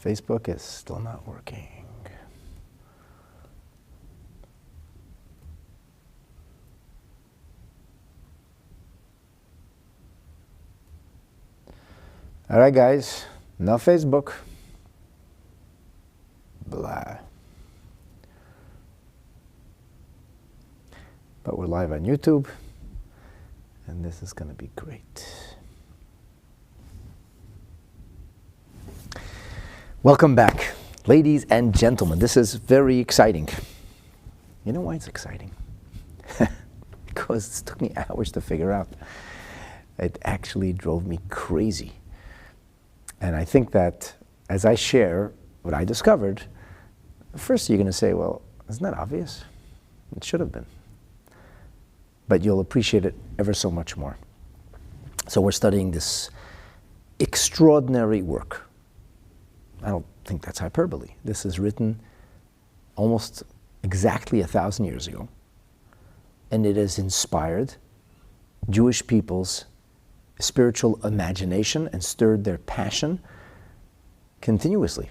Facebook is still not working. All right, guys, no Facebook. Blah. But we're live on YouTube, and this is going to be great. Welcome back, ladies and gentlemen. This is very exciting. You know why it's exciting? Because it took me hours to figure out. It actually drove me crazy. And I think that as I share what I discovered, first you're going to say, well, isn't that obvious? It should have been. But you'll appreciate it ever so much more. So we're studying this extraordinary work. I don't think that's hyperbole. This is written almost exactly 1,000 years ago. And it has inspired Jewish people's spiritual imagination and stirred their passion continuously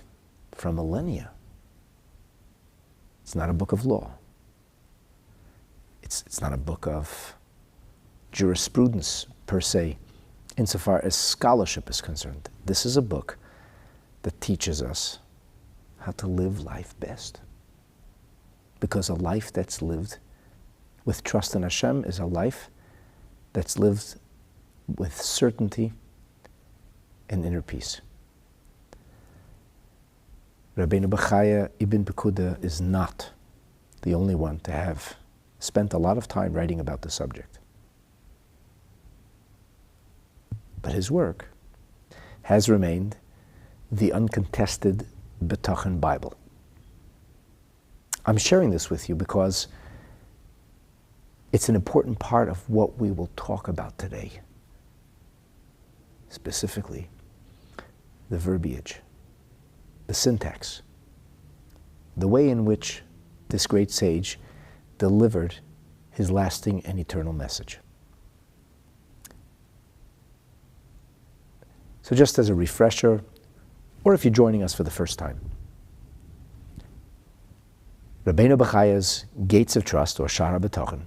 for millennia. It's not a book of law. It's not a book of jurisprudence per se, insofar as scholarship is concerned. This is a book that teaches us how to live life best. Because a life that's lived with trust in Hashem is a life that's lived with certainty and inner peace. Rabbeinu Bachaya Ibn Pekuda is not the only one to have spent a lot of time writing about the subject. But his work has remained the uncontested Bitachon Bible. I'm sharing this with you because it's an important part of what we will talk about today. Specifically, the verbiage, the syntax, the way in which this great sage delivered his lasting and eternal message. So just as a refresher, or if you're joining us for the first time, Rabbeinu Bachaya's Gates of Trust, or Sha'ar HaBitachon,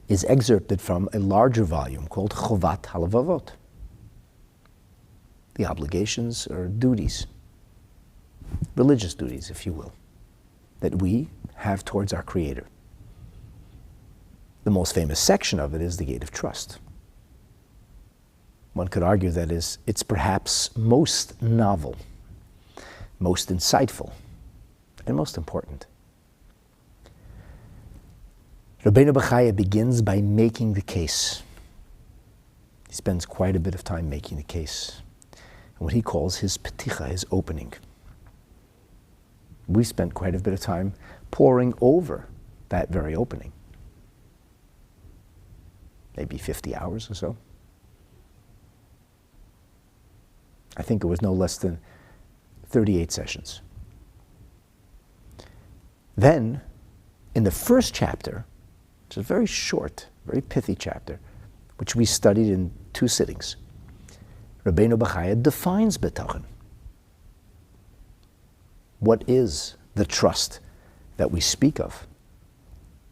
is excerpted from a larger volume called Chovat HaLevavot, the obligations or duties, religious duties, if you will, that we have towards our Creator. The most famous section of it is the Gate of Trust. One could argue that it's perhaps most novel, most insightful, and most important. Rabbeinu Bachaya begins by making the case. He spends quite a bit of time making the case, and what he calls his peticha, his opening. We spent quite a bit of time poring over that very opening. Maybe 50 hours or so. I think it was no less than 38 sessions. Then, in the first chapter, which is a very short, very pithy chapter, which we studied in 2 sittings, Rabbeinu Bachaya defines Bitachon. What is the trust that we speak of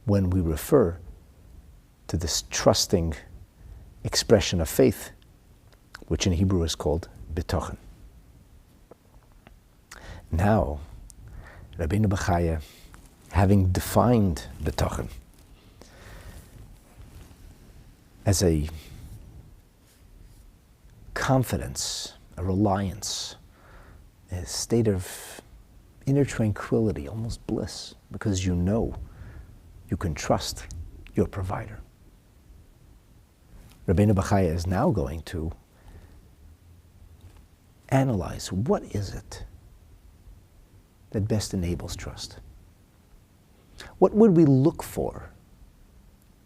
when we refer to this trusting expression of faith, which in Hebrew is called Bitachon? Now, Rabbeinu Bachaya, having defined Bitachon as a confidence, a reliance, a state of inner tranquility, almost bliss, because you know you can trust your provider. Rabbeinu Bachaya is now going to analyze what is it that best enables trust. What would we look for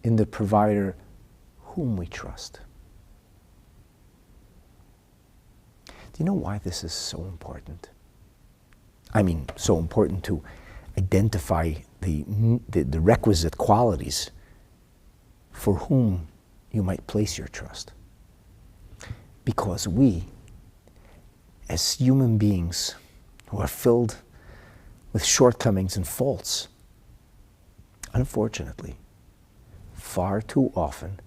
in the provider whom we trust? Do you know why this is so important? I mean, so important to identify the requisite qualities for whom you might place your trust. Because we, as human beings who are filled with shortcomings and faults, unfortunately, far too often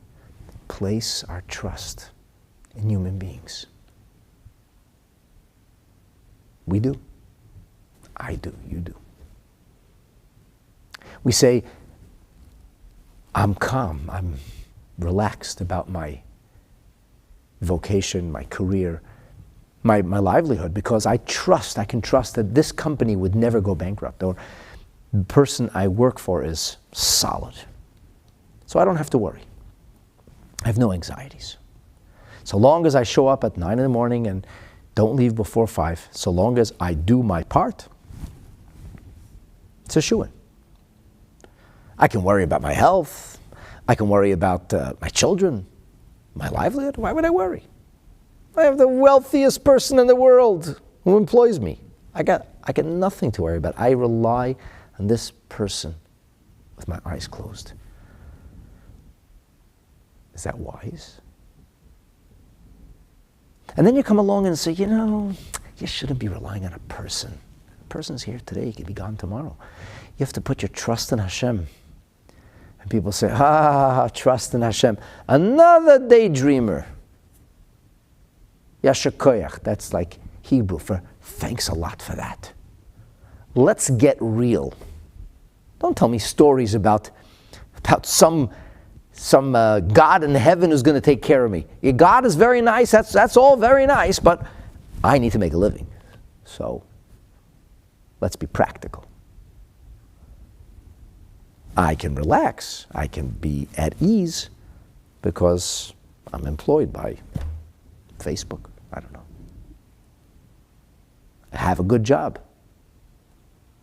place our trust in human beings. We do. I do. You do. We say, I'm calm, I'm relaxed about my vocation, my career, my livelihood, because I can trust that this company would never go bankrupt, or the person I work for is solid. So I don't have to worry. I have no anxieties. So long as I show up at 9 in the morning and don't leave before 5, so long as I do my part, it's a shoo-in. I can worry about my health. I can worry about my children, my livelihood. Why would I worry? I have the wealthiest person in the world who employs me. I got nothing to worry about. I rely on this person with my eyes closed. Is that wise? And then you come along and say, you shouldn't be relying on a person. A person's here today, he could be gone tomorrow. You have to put your trust in Hashem. And people say, trust in Hashem. Another daydreamer. Yashakoyach, that's like Hebrew for thanks a lot for that. Let's get real. Don't tell me stories about some God in heaven who's going to take care of me. Your God is very nice, that's all very nice, but I need to make a living. So let's be practical. I can relax, I can be at ease because I'm employed by Facebook, I don't know. I have a good job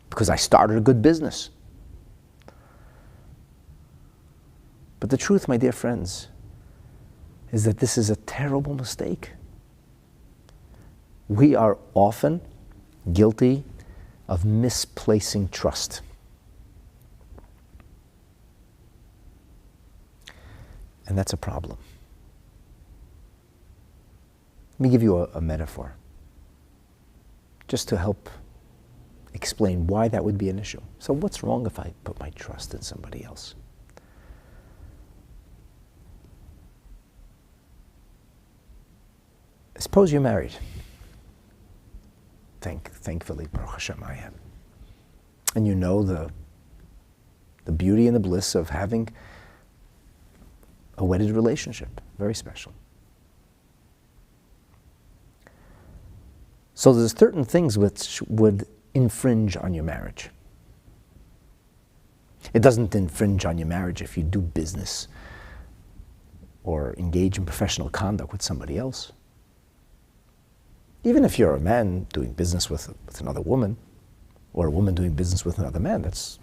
because I started a good business. But the truth, my dear friends, is that this is a terrible mistake. We are often guilty of misplacing trust. And that's a problem. Let me give you a metaphor, just to help explain why that would be an issue. So what's wrong if I put my trust in somebody else? Suppose you're married. Thankfully, Baruch Hashem, I am. And you know the beauty and the bliss of having a wedded relationship. Very special. So there's certain things which would infringe on your marriage. It doesn't infringe on your marriage if you do business or engage in professional conduct with somebody else. Even if you're a man doing business with another woman, or a woman doing business with another man, that's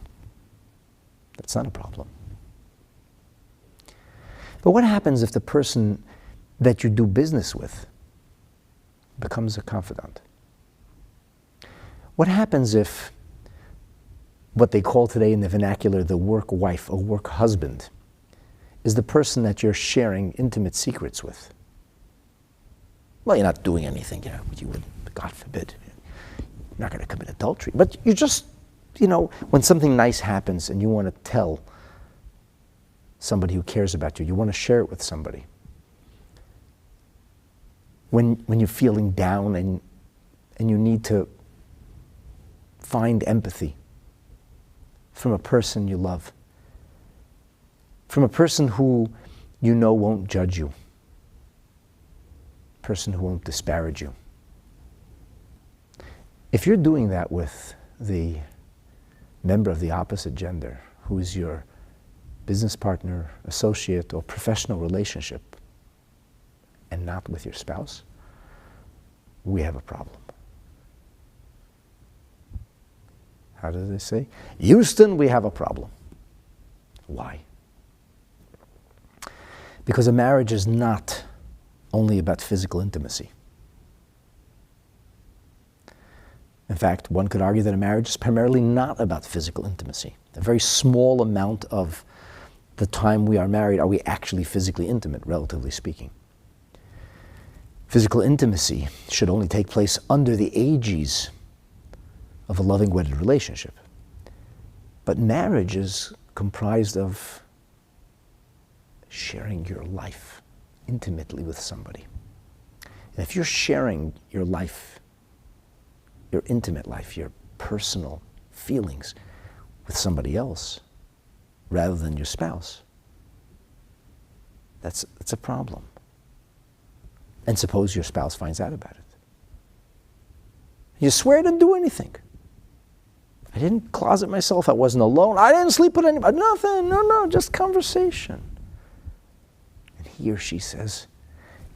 not a problem. But what happens if the person that you do business with becomes a confidant? What happens if what they call today in the vernacular the work wife or work husband is the person that you're sharing intimate secrets with? Well, you're not doing anything, you would, God forbid. You're not going to commit adultery. But you just, when something nice happens and you want to tell somebody who cares about you, you want to share it with somebody. When you're feeling down and you need to find empathy from a person you love, from a person who you know won't judge you, a person who won't disparage you. If you're doing that with the member of the opposite gender, who's your business partner, associate, or professional relationship, and not with your spouse, we have a problem. How do they say? Houston, we have a problem. Why? Because a marriage is not only about physical intimacy. In fact, one could argue that a marriage is primarily not about physical intimacy. A very small amount of the time we are married are we actually physically intimate, relatively speaking. Physical intimacy should only take place under the aegis of a loving wedded relationship. But marriage is comprised of sharing your life intimately with somebody. And if you're sharing your life, your intimate life, your personal feelings with somebody else rather than your spouse, that's a problem. And suppose your spouse finds out about it. You swear I didn't do anything. I didn't closet myself. I wasn't alone. I didn't sleep with anybody. Nothing. No, just conversation. And he or she says,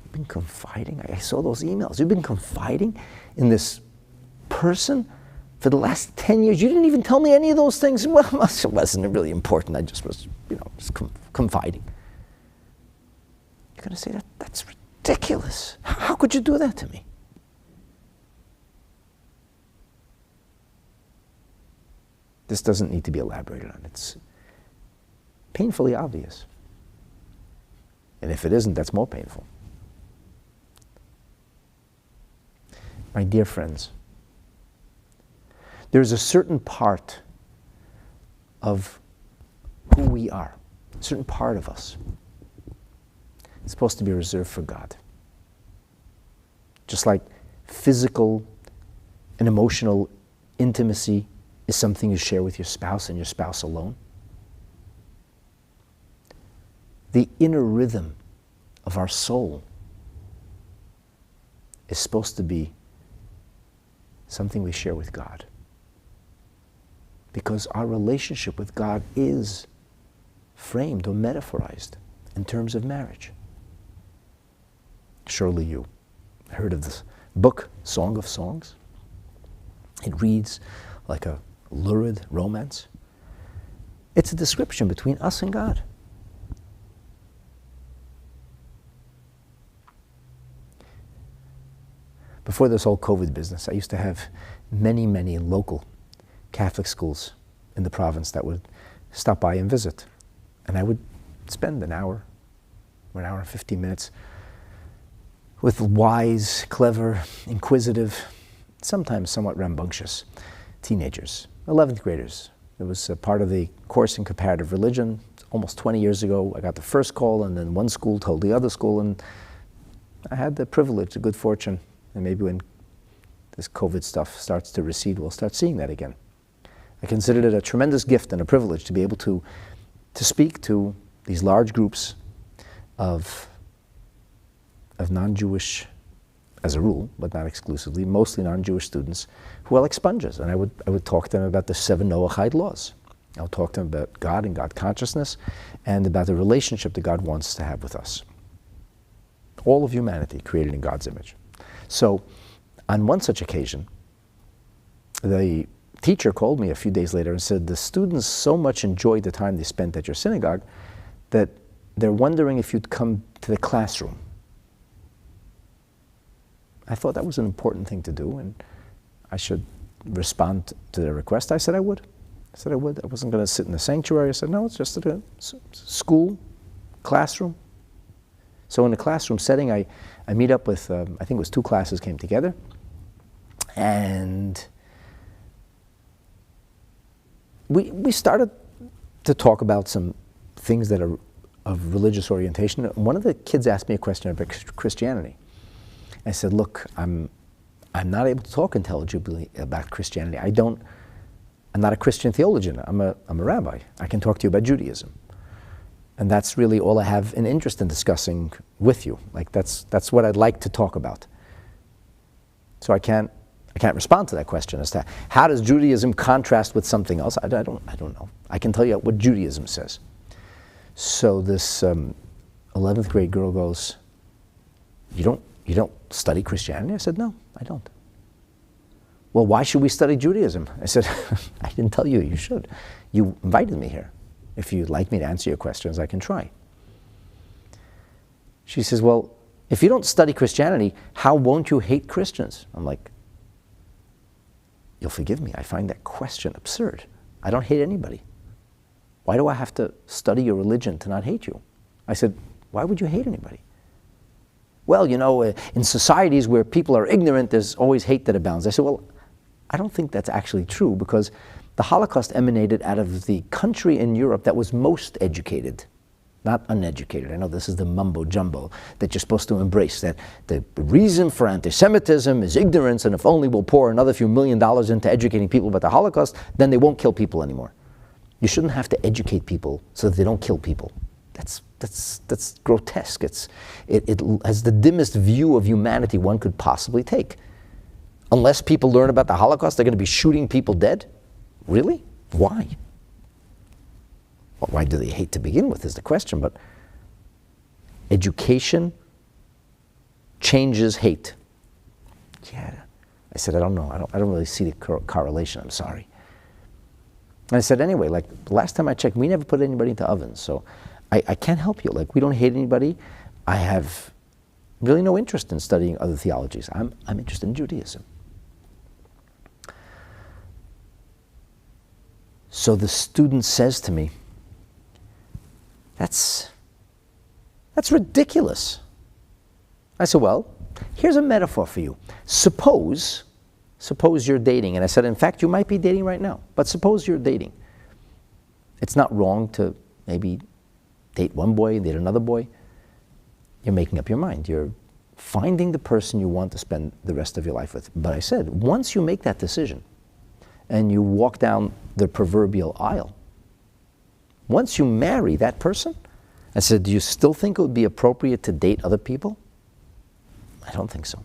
you've been confiding. I saw those emails. You've been confiding in this person for the last 10 years. You didn't even tell me any of those things. Well, it wasn't really important. I just was, just confiding. You're going to say, that's ridiculous. How could you do that to me? This doesn't need to be elaborated on. It's painfully obvious. And if it isn't, that's more painful. My dear friends, there's a certain part of who we are, a certain part of us. It's supposed to be reserved for God. Just like physical and emotional intimacy is something you share with your spouse and your spouse alone. The inner rhythm of our soul is supposed to be something we share with God. Because our relationship with God is framed or metaphorized in terms of marriage. Surely you heard of this book, Song of Songs? It reads like a lurid romance. It's a description between us and God. Before this whole COVID business, I used to have many, many local Catholic schools in the province that would stop by and visit. And I would spend an hour or an hour and 15 minutes with wise, clever, inquisitive, sometimes somewhat rambunctious teenagers, 11th graders. It was a part of the course in comparative religion. Almost 20 years ago, I got the first call, and then one school told the other school, and I had the privilege, the good fortune, and maybe when this COVID stuff starts to recede, we'll start seeing that again. I considered it a tremendous gift and a privilege to be able to speak to these large groups of non-Jewish, as a rule, but not exclusively, mostly non-Jewish students who are like sponges. And I would talk to them about the 7 Noahide laws. I would talk to them about God and God consciousness and about the relationship that God wants to have with us. All of humanity created in God's image. So on one such occasion, the teacher called me a few days later and said, the students so much enjoyed the time they spent at your synagogue that they're wondering if you'd come to the classroom. I thought that was an important thing to do, and I should respond to their request. I said I would. I wasn't going to sit in the sanctuary. I said, no, it's just a school, classroom. So in the classroom setting, I meet up with, I think it was 2 classes came together, and we started to talk about some things that are of religious orientation. One of the kids asked me a question about Christianity. I said, look, I'm not able to talk intelligibly about Christianity. I'm not a Christian theologian. I'm a rabbi. I can talk to you about Judaism. And that's really all I have an interest in discussing with you. Like that's what I'd like to talk about. So I can't respond to that question as to how does Judaism contrast with something else. I don't know. I can tell you what Judaism says. So this 11th grade girl goes, you don't study Christianity? I said, no, I don't. Well, why should we study Judaism? I said, I didn't tell you you should. You invited me here. If you'd like me to answer your questions, I can try. She says, well, if you don't study Christianity, how won't you hate Christians? I'm like, you'll forgive me. I find that question absurd. I don't hate anybody. Why do I have to study your religion to not hate you? I said, why would you hate anybody? well, in societies where people are ignorant, there's always hate that abounds. I said, well, I don't think that's actually true, because the Holocaust emanated out of the country in Europe that was most educated, not uneducated. I know this is the mumbo jumbo that you're supposed to embrace, that the reason for anti-Semitism is ignorance, and if only we'll pour another few $1 million into educating people about the Holocaust, then they won't kill people anymore. You shouldn't have to educate people so that they don't kill people. That's grotesque. It has the dimmest view of humanity one could possibly take. Unless people learn about the Holocaust, they're going to be shooting people dead? Really? Why? Well, why do they hate to begin with is the question, but education changes hate. Yeah. I said, I don't know. I don't really see the correlation. I'm sorry. And I said, anyway, like the last time I checked, we never put anybody into ovens, so I can't help you. Like, we don't hate anybody. I have really no interest in studying other theologies. I'm interested in Judaism. So the student says to me, that's ridiculous. I said, well, here's a metaphor for you. Suppose you're dating. And I said, in fact, you might be dating right now. But suppose you're dating. It's not wrong to maybe date one boy, date another boy. You're making up your mind. You're finding the person you want to spend the rest of your life with. But I said, once you make that decision and you walk down the proverbial aisle, once you marry that person, I said, do you still think it would be appropriate to date other people? I don't think so.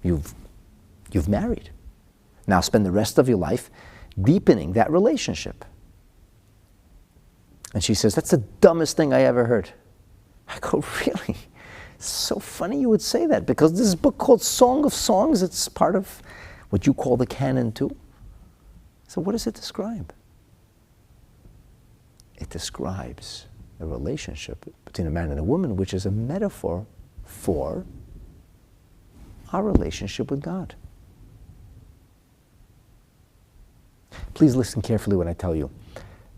You've married. Now spend the rest of your life deepening that relationship. And she says, that's the dumbest thing I ever heard. I go, really? It's so funny you would say that, because this book called Song of Songs, it's part of what you call the canon too. So what does it describe? It describes a relationship between a man and a woman, which is a metaphor for our relationship with God. Please listen carefully when I tell you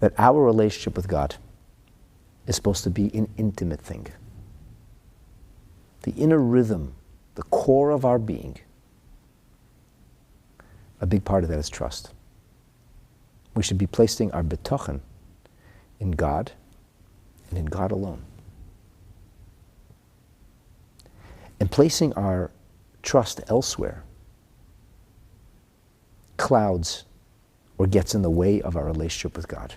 that our relationship with God is supposed to be an intimate thing. The inner rhythm, the core of our being, a big part of that is trust. We should be placing our bitachon in God and in God alone. And placing our trust elsewhere clouds or gets in the way of our relationship with God.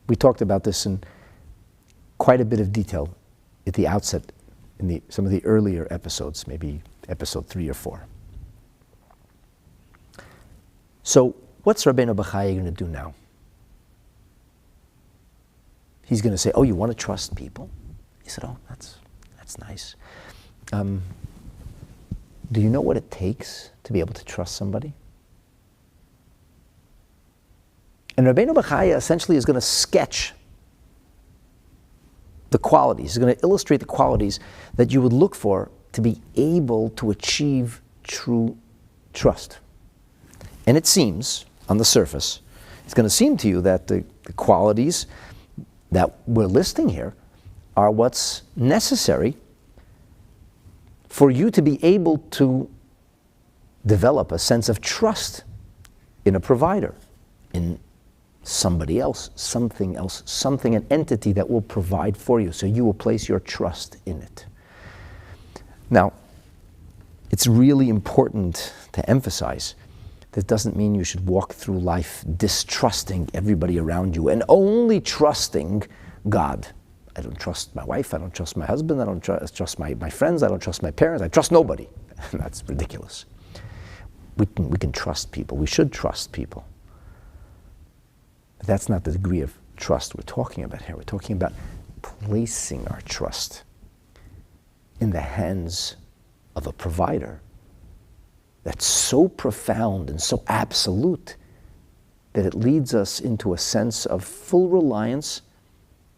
We talked about this in quite a bit of detail at the outset in some of the earlier episodes, maybe episode 3 or 4. So what's Rabbeinu Bachaya going to do now? He's going to say, oh, you want to trust people? He said, oh, that's nice. Do you know what it takes to be able to trust somebody? And Rabbeinu Bachaya essentially is going to sketch the qualities. He's going to illustrate the qualities that you would look for to be able to achieve true trust. And it seems, on the surface, it's going to seem to you that the qualities that we're listing here are what's necessary for you to be able to develop a sense of trust in a provider, in somebody else, something, an entity that will provide for you, so you will place your trust in it. Now, it's really important to emphasize that doesn't mean you should walk through life distrusting everybody around you and only trusting God. I don't trust my wife, I don't trust my husband, I don't trust my friends, I don't trust my parents, I trust nobody. That's ridiculous. We can trust people, we should trust people. But that's not the degree of trust we're talking about here. We're talking about placing our trust in the hands of a provider that's so profound and so absolute that it leads us into a sense of full reliance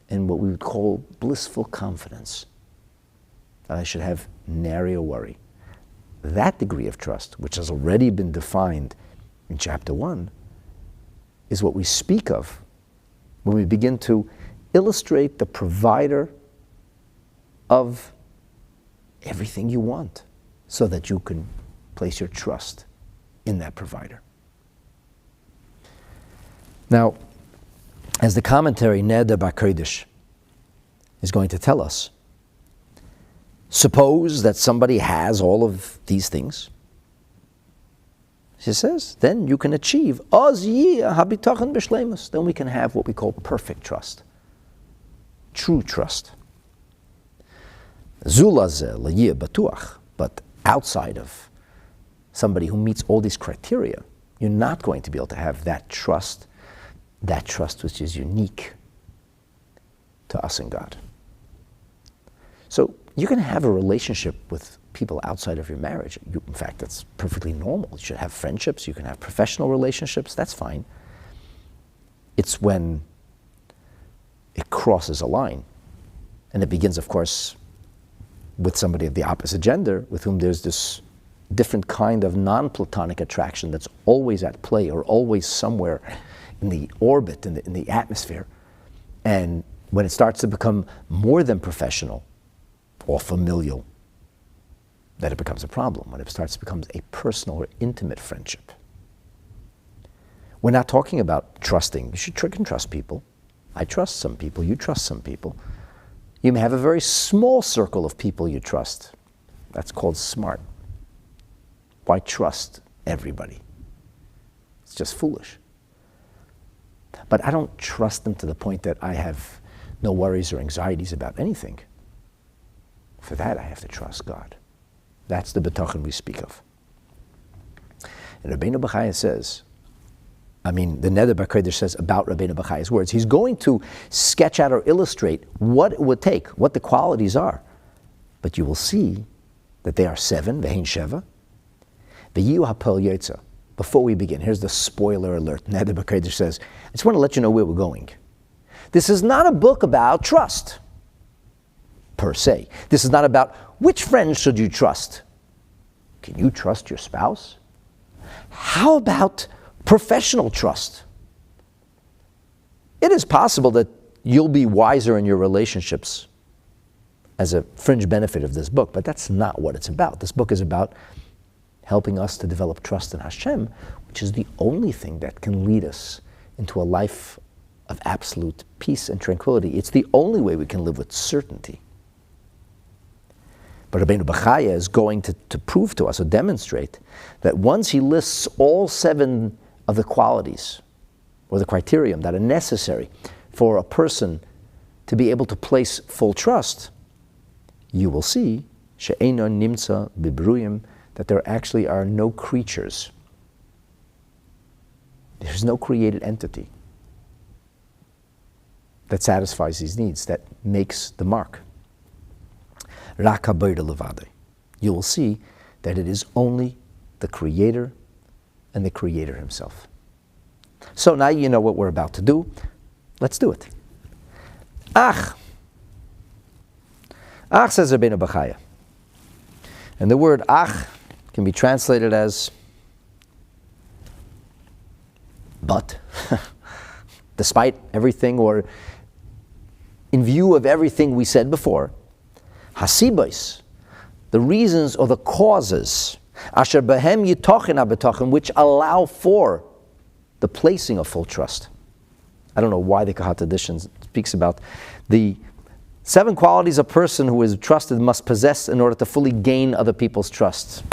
and what we would call blissful confidence, that I should have nary a worry. That degree of trust, which has already been defined in chapter 1, is what we speak of when we begin to illustrate the provider of everything you want so that you can place your trust in that provider. Now, as the commentary Neder B'Kodesh is going to tell us, suppose that somebody has all of these things. She says, then you can achieve Sha'ar HaBitachon b'shleimus. Then we can have what we call perfect trust, true trust. Zulazeh l'yeh batuach. But outside of somebody who meets all these criteria, you're not going to be able to have that trust which is unique to us and God. So you can have a relationship with people outside of your marriage. In fact, that's perfectly normal. You should have friendships, you can have professional relationships, that's fine. It's when it crosses a line. And it begins, of course, with somebody of the opposite gender, with whom there's this different kind of non-platonic attraction that's always at play or always somewhere in the orbit, in the atmosphere. And when it starts to become more than professional or familial, that it becomes a problem, when it starts to become a personal or intimate friendship. We're not talking about trusting. You should trick and trust people. I trust some people, you trust some people. You may have a very small circle of people you trust. That's called smart. Why trust everybody? It's just foolish. But I don't trust them to the point that I have no worries or anxieties about anything. For that, I have to trust God. That's the bitachon we speak of. And Rabbeinu Bachaya says, the Neder B'Kodesh says about Rabbeinu Bachaya's words, he's going to sketch out or illustrate what it would take, what the qualities are. But you will see that they are 7, Ve'hin Sheva, Ve'yiu HaPol Yotza. Before we begin, here's the spoiler alert. Neder B'Kodesh says, I just want to let you know where we're going. This is not a book about trust, per se. This is not about which friends should you trust. Can you trust your spouse? How about professional trust? It is possible that you'll be wiser in your relationships as a fringe benefit of this book, but that's not what it's about. This book is about helping us to develop trust in Hashem, which is the only thing that can lead us into a life of absolute peace and tranquility. It's the only way we can live with certainty. But Rabbeinu Bachaya is going to prove to us or demonstrate that once he lists all 7 of the qualities or the criterion that are necessary for a person to be able to place full trust, you will see she'eino nimtza bibruyim, that there actually are no creatures. There's no created entity that satisfies these needs, that makes the mark. Rak habayra levade. You will see that it is only the Creator and the Creator Himself. So now you know what we're about to do. Let's do it. Ach says Rabbeinu Bachaya. And the word ach can be translated as but. Despite everything, or in view of everything we said before, hasibos, the reasons or the causes, asher behem yitochin habitachon, which allow for the placing of full trust. I don't know why the Kahat edition speaks about the 7 qualities a person who is trusted must possess in order to fully gain other people's trust.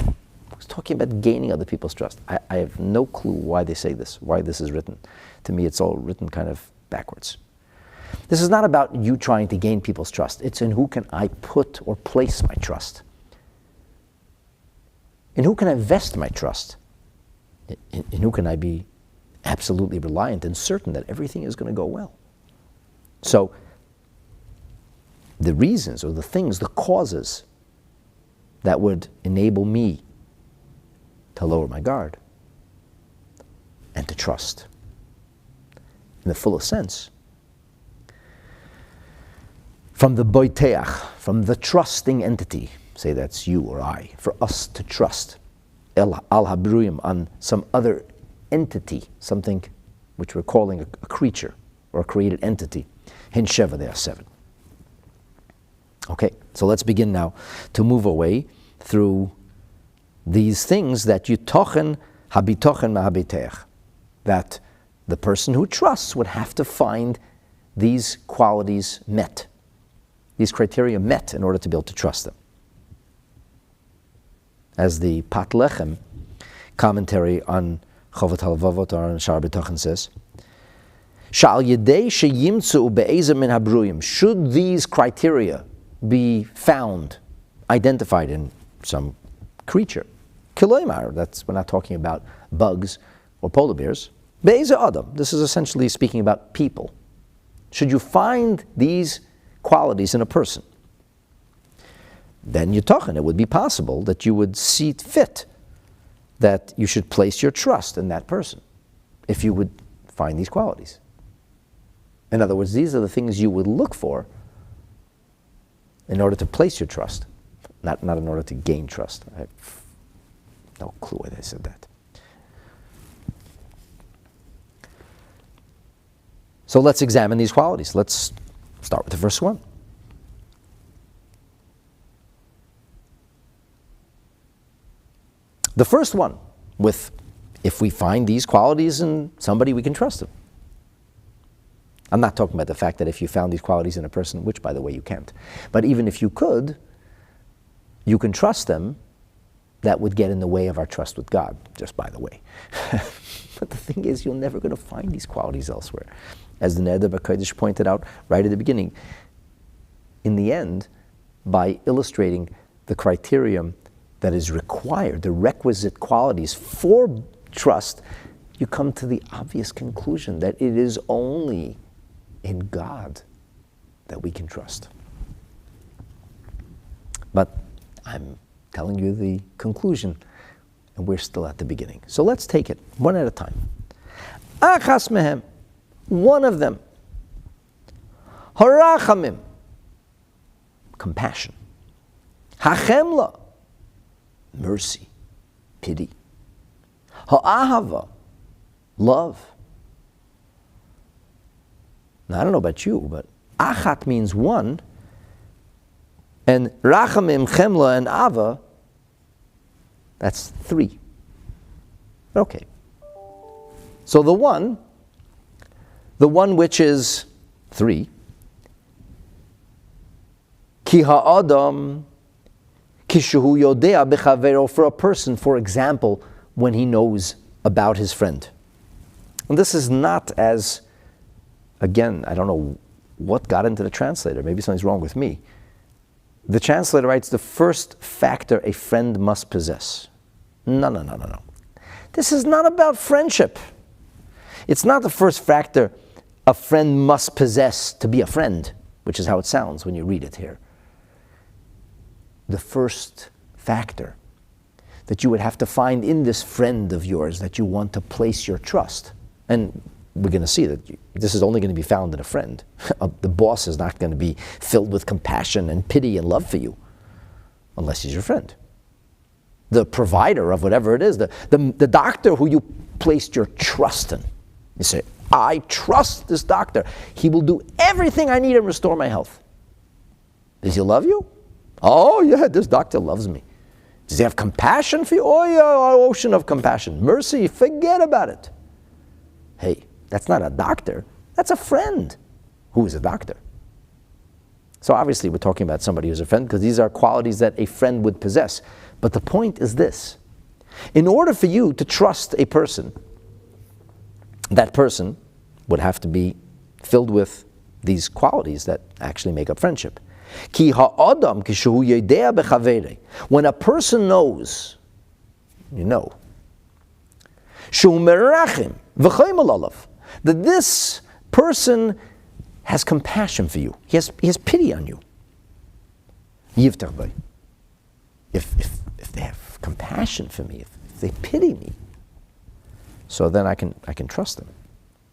He's talking about gaining other people's trust. I have no clue why they say this, why this is written. To me, it's all written kind of backwards. This is not about you trying to gain people's trust. It's in who can I put or place my trust. In who can I vest my trust? In who can I be absolutely reliant and certain that everything is going to go well? So, the reasons or the things, the causes that would enable me to lower my guard and to trust in the fullest sense. From the boiteach, from the trusting entity, say that's you or I, for us to trust al habruyim, on some other entity, something which we're calling a creature or a created entity. Hin sheva, there are 7. Okay, so let's begin now to move away through these things that Sha'ar HaBitachon that the person who trusts would have to find these qualities met, these criteria met in order to be able to trust them. As the Pat Lechem commentary on Chovat HaLevavot or on Sha'ar HaBitachon says, should these criteria be found, identified in some creature, that's, we're not talking about bugs or polar bears, be'eza adam, this is essentially speaking about people. Should you find these qualities in a person, then Yitachon, it would be possible that you would see it fit that you should place your trust in that person if you would find these qualities. In other words, these are the things you would look for in order to place your trust, not in order to gain trust. I have no clue why they said that. So let's examine these qualities. Let's start with the first one. The first one, if we find these qualities in somebody, we can trust them. I'm not talking about the fact that if you found these qualities in a person, which by the way you can't, but even if you could, you can trust them, that would get in the way of our trust with God, just by the way. But the thing is, you're never going to find these qualities elsewhere. As the Neder B'Kodesh pointed out right at the beginning, in the end, by illustrating the criterion that is required, the requisite qualities for trust, you come to the obvious conclusion that it is only in God that we can trust. But I'm telling you the conclusion, and we're still at the beginning. So let's take it one at a time. Achas mehem, one of them. Harachamim, compassion. Hachemla, mercy, pity. Ha'ahava, love. Now, I don't know about you, but achat means one, and rachamim, chemla, and ava, that's three. Okay. So the one which is three, ki ha'adam kishuhu yodea b'chavero, for a person, for example, when he knows about his friend. And this is not as, again, I don't know what got into the translator. Maybe something's wrong with me. The translator writes, the first factor a friend must possess. No. This is not about friendship. It's not the first factor a friend must possess to be a friend, which is how it sounds when you read it here. The first factor that you would have to find in this friend of yours that you want to place your trust. And we're going to see that this is only going to be found in a friend. The boss is not going to be filled with compassion and pity and love for you unless he's your friend. The provider of whatever it is, the doctor who you placed your trust in. You say, I trust this doctor. He will do everything I need and restore my health. Does he love you? Oh yeah, this doctor loves me. Does he have compassion for you? Oh yeah, an ocean of compassion. Mercy, forget about it. Hey, that's not a doctor. That's a friend who is a doctor. So obviously we're talking about somebody who's a friend because these are qualities that a friend would possess. But the point is this. In order for you to trust a person, that person would have to be filled with these qualities that actually make up friendship. Ki ha'adam kishu yodea b'chavere. When a person knows, you know, shu merachim v'chayim alav, that this person has compassion for you. He has pity on you. Yivtach bay. If they have compassion for me, if they pity me, so then I can trust them.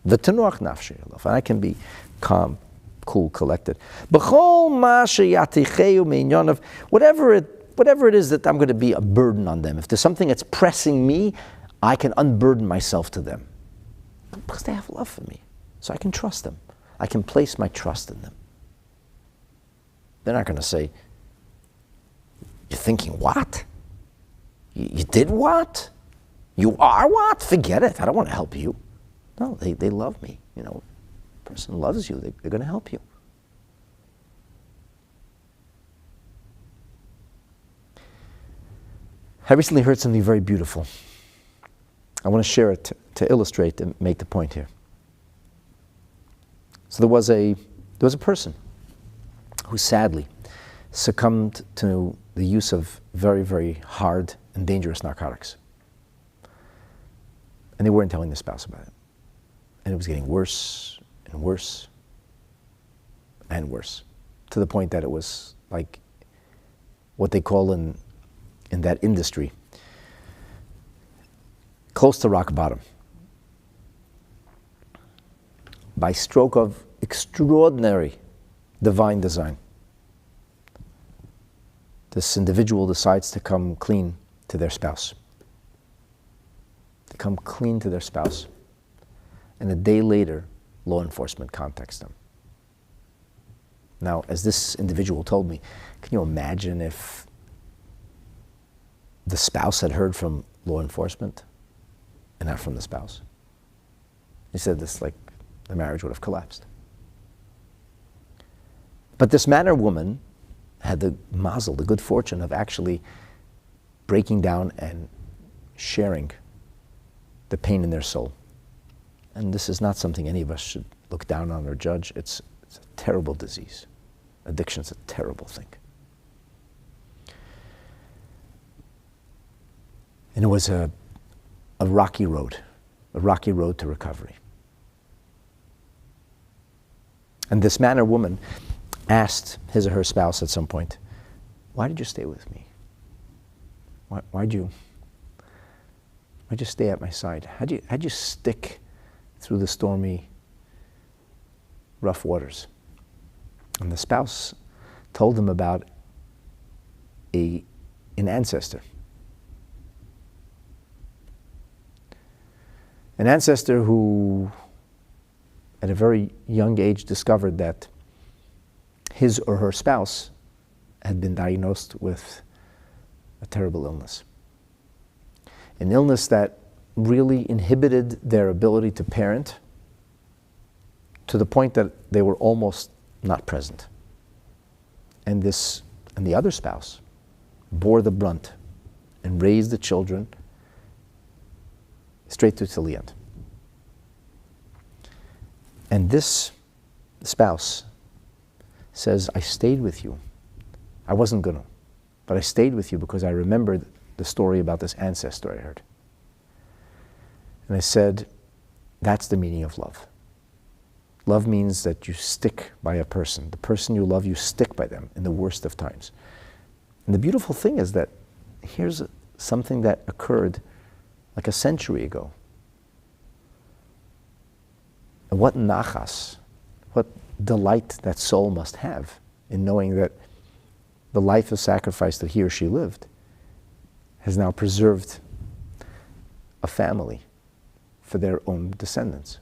V'tenuach nafshi alav, and I can be calm, cool, collected. B'chol ma sheyaticheu me'inyonav, whatever it is that I'm going to be a burden on them. If there's something that's pressing me, I can unburden myself to them. Because they have love for me. So I can trust them. I can place my trust in them. They're not going to say, "You're thinking what? You did what? You are what? Forget it. I don't want to help you." No, they love me. You know, a person loves you. They're going to help you. I recently heard something very beautiful. I want to share it to illustrate and make the point here. So there was a person who sadly succumbed to the use of very, very hard and dangerous narcotics. And they weren't telling the spouse about it. And it was getting worse and worse and worse, to the point that it was like what they call in that industry, close to rock bottom. By stroke of extraordinary divine design, this individual decides to come clean to their spouse. To come clean to their spouse. And a day later, law enforcement contacts them. Now, as this individual told me, can you imagine if the spouse had heard from law enforcement and not from the spouse? He said this, like, the marriage would have collapsed. But this man or woman had the mazel, the good fortune of actually breaking down and sharing the pain in their soul. And this is not something any of us should look down on or judge. It's a terrible disease. Addiction's a terrible thing. And it was a rocky road to recovery. And this man or woman asked his or her spouse at some point, "Why did you stay with me? Why'd you stay at my side? How'd you stick through the stormy, rough waters?" And the spouse told him about an ancestor. An ancestor who, at a very young age, discovered that his or her spouse had been diagnosed with a terrible illness. An illness that really inhibited their ability to parent to the point that they were almost not present. And the other spouse bore the brunt and raised the children straight till the end. And this spouse says, "I stayed with you. I wasn't gonna, but I stayed with you because I remembered the story about this ancestor I heard." And I said, that's the meaning of love. Love means that you stick by a person. The person you love, you stick by them in the worst of times. And the beautiful thing is that here's something that occurred like a century ago. And what nachas, what delight that soul must have in knowing that the life of sacrifice that he or she lived has now preserved a family for their own descendants.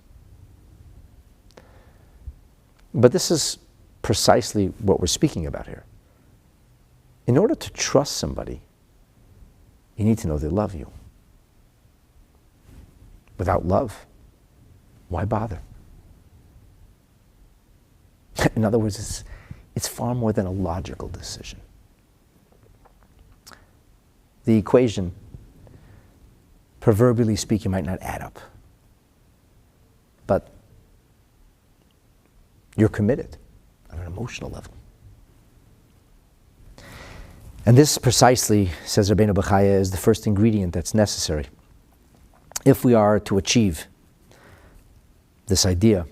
But this is precisely what we're speaking about here. In order to trust somebody, you need to know they love you. Without love, why bother? In other words, it's far more than a logical decision. The equation, proverbially speaking, might not add up. But you're committed on an emotional level. And this precisely, says Rabbeinu Bachaya, is the first ingredient that's necessary if we are to achieve this idea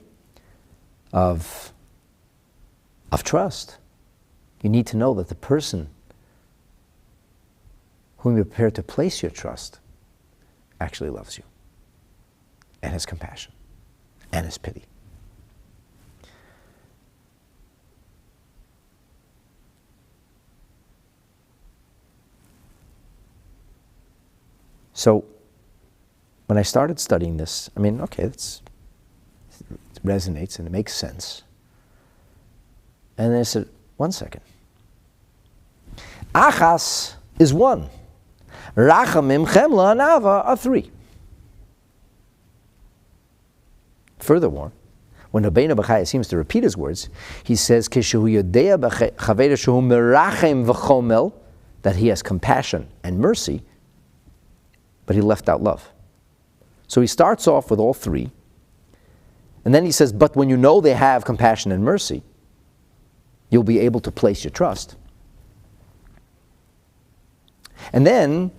of trust. You need to know that the person whom you're prepared to place your trust actually loves you and has compassion and has pity. So when I started studying this, I mean, okay, it resonates and it makes sense. And then I said, one second, Achas is one. Rachamim, Chemla, and Ava are three. Furthermore, when Rabbeinu Bachaya seems to repeat his words, he says, that he has compassion and mercy, but he left out love. So he starts off with all three, and then he says, but when you know they have compassion and mercy, you'll be able to place your trust. And then,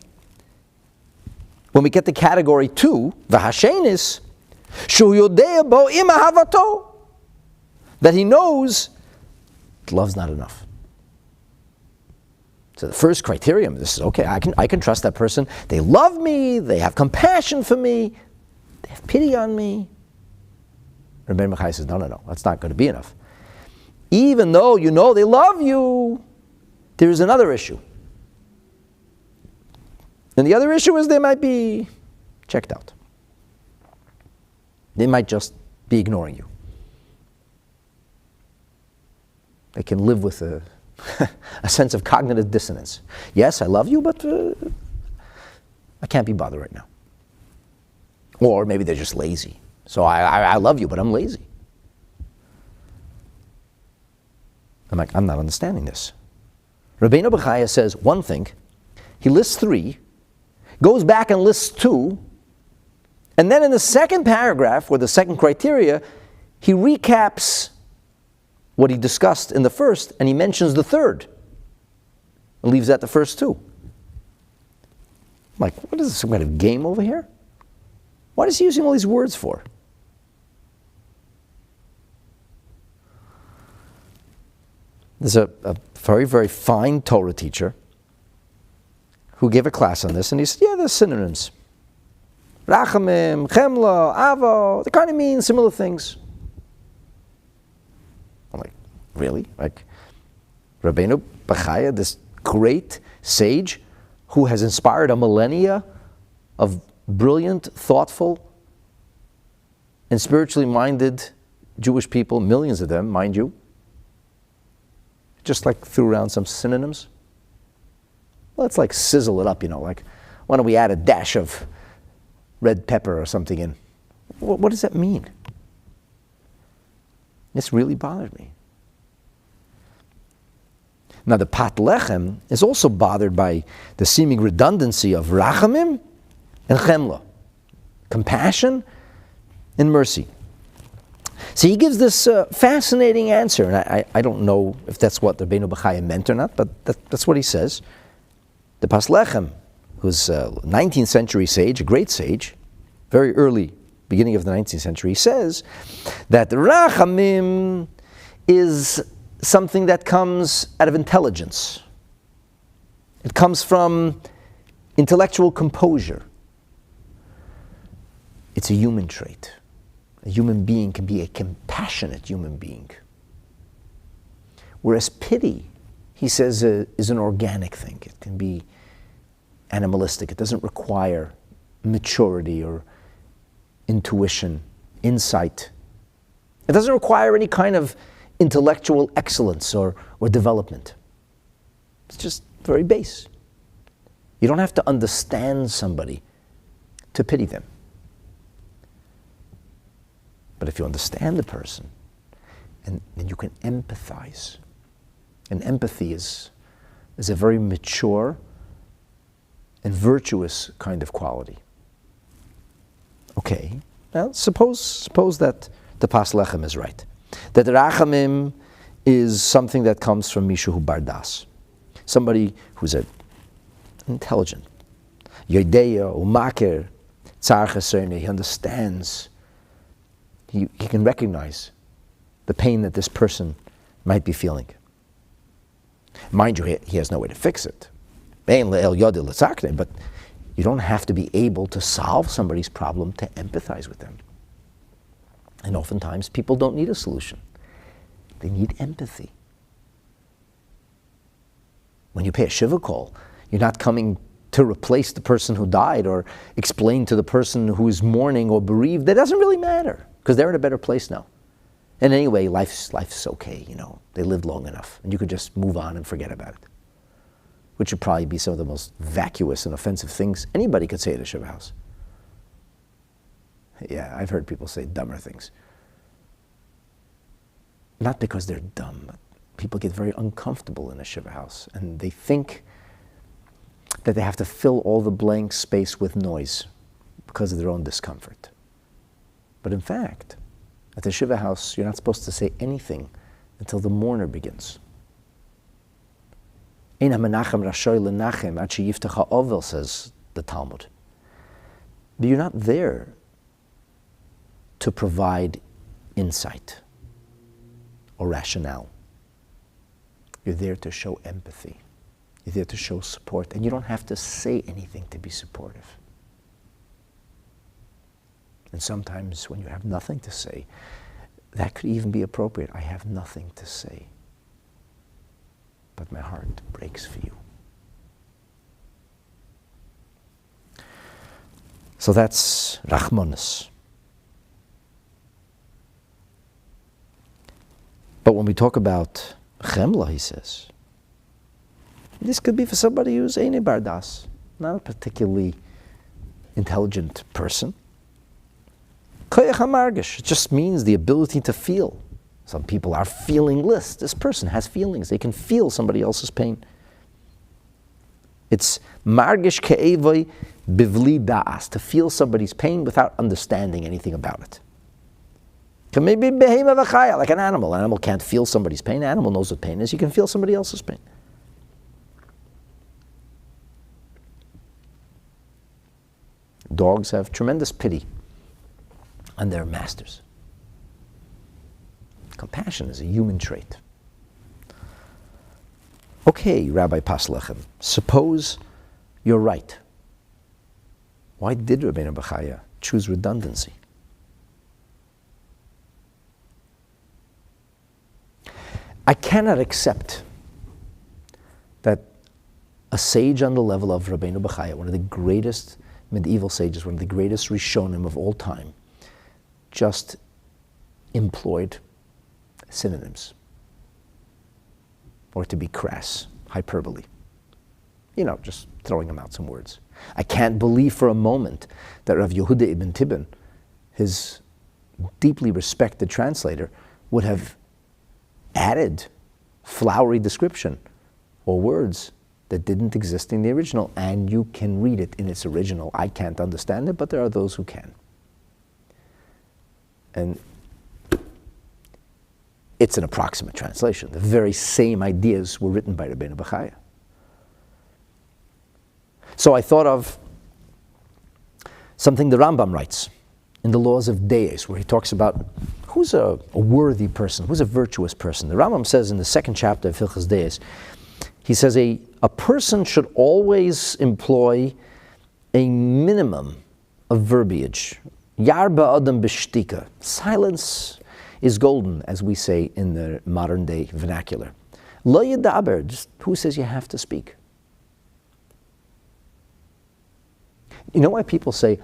when we get to category 2, v'hashenis, that he knows love's not enough. So the first criterion, this is okay, I can trust that person. They love me, they have compassion for me, they have pity on me. Rabbeinu Bachaya says, no, that's not going to be enough. Even though you know they love you, there is another issue. And the other issue is they might be checked out. They might just be ignoring you. They can live with a sense of cognitive dissonance. Yes, I love you, but I can't be bothered right now. Or maybe they're just lazy. So I love you, but I'm lazy. I'm like, I'm not understanding this. Rabbeinu Bachaya says one thing, he lists 3, goes back and lists 2, and then in the second paragraph, or the second criteria, he recaps what he discussed in the first, and he mentions the third, and leaves out the first 2. I'm like, what is this, some kind of game over here? What is he using all these words for? There's a very, very fine Torah teacher who gave a class on this, and he said, yeah, there's synonyms. Rachamim, Chemla, Avo, they kind of mean similar things. I'm like, really? Like, Rabbeinu Bachaya, this great sage who has inspired a millennia of brilliant, thoughtful, and spiritually minded Jewish people, millions of them, mind you, just like threw around some synonyms. Let's like sizzle it up, like, why don't we add a dash of red pepper or something in? What does that mean? This really bothered me. Now the Pat Lechem is also bothered by the seeming redundancy of Rachamim and Chemla, compassion and mercy. So he gives this fascinating answer, and I don't know if that's what the Rabbeinu Bachaya meant or not, but that's what he says. The Pas Lechem, who's a 19th century sage, a great sage, very early, beginning of the 19th century, says that Rachamim is something that comes out of intelligence. It comes from intellectual composure. It's a human trait. A human being can be a compassionate human being. Whereas pity, he says, is an organic thing. It can be animalistic. It doesn't require maturity or intuition, insight. It doesn't require any kind of intellectual excellence or development. It's just very base. You don't have to understand somebody to pity them. But if you understand the person, and then you can empathize. And empathy is a very mature and virtuous kind of quality. Okay, now suppose that the Pas Lechem is right. That Rachamim is something that comes from Mishu Bardas. Somebody who's intelligent. Yodeya, Umaker, Tzar Cheserne, he understands. He can recognize the pain that this person might be feeling. Mind you, he has no way to fix it. But you don't have to be able to solve somebody's problem to empathize with them. And oftentimes people don't need a solution. They need empathy. When you pay a shiva call, you're not coming to replace the person who died or explain to the person who is mourning or bereaved. That doesn't really matter, because they're in a better place now. And anyway, life's okay, They lived long enough, and you could just move on and forget about it. which would probably be some of the most vacuous and offensive things anybody could say at a Shiva house. Yeah, I've heard people say dumber things. Not because they're dumb, but people get very uncomfortable in a Shiva house, and they think that they have to fill all the blank space with noise because of their own discomfort. But in fact, at the Shiva house, you're not supposed to say anything until the mourner begins. Ein ha-menachem rashoy lenachem ad sheyiftach ha'ovel, says the Talmud. But you're not there to provide insight or rationale. You're there to show empathy. You're there to show support, and you don't have to say anything to be supportive. And sometimes when you have nothing to say, that could even be appropriate. I have nothing to say, but my heart breaks for you. So that's Rachmanis. But when we talk about Chemla, he says, this could be for somebody who's Eine Bardas, not a particularly intelligent person. Koyach HaMargish, it just means the ability to feel. Some people are feelingless. This person has feelings. They can feel somebody else's pain. It's Margish Ke'evoi Bivli Da'as, to feel somebody's pain without understanding anything about it. Maybe behema v'chaya, like an animal. An animal can't feel somebody's pain. An animal knows what pain is. You can feel somebody else's pain. Dogs have tremendous pity on their masters. Compassion is a human trait. Okay, Rabbi Paslechem, suppose you're right. Why did Rabbeinu Bachaya choose redundancy? I cannot accept that a sage on the level of Rabbeinu Bachaya, one of the greatest medieval sages, one of the greatest Rishonim of all time, just employed synonyms, or to be crass, hyperbole. You know, just throwing them out some words. I can't believe for a moment that Rav Yehuda ibn Tibbon, his deeply respected translator, would have added flowery description or words that didn't exist in the original, and you can read it in its original. I can't understand it, but there are those who can. And it's an approximate translation. The very same ideas were written by Rabbeinu Bachaya. So I thought of something the Rambam writes in the Laws of Deis, where he talks about who's a worthy person, who's a virtuous person. The Rambam says in the second chapter of Hilchos Deis, he says a person should always employ a minimum of verbiage. Yarba adam b'shtika. Silence is golden, as we say in the modern day vernacular. Lo yedaber, just who says you have to speak? You know why people say,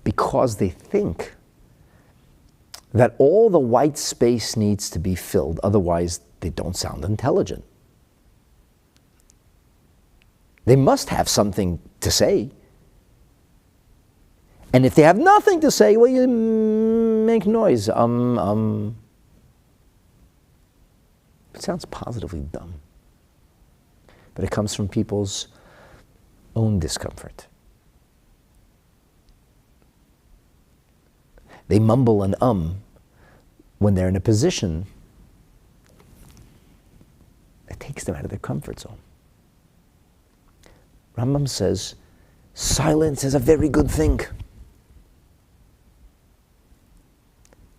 because they think that all the white space needs to be filled, otherwise they don't sound intelligent. They must have something to say. And if they have nothing to say, well, you make noise. It sounds positively dumb. But it comes from people's own discomfort. They mumble and when they're in a position that takes them out of their comfort zone. Rambam says, silence is a very good thing.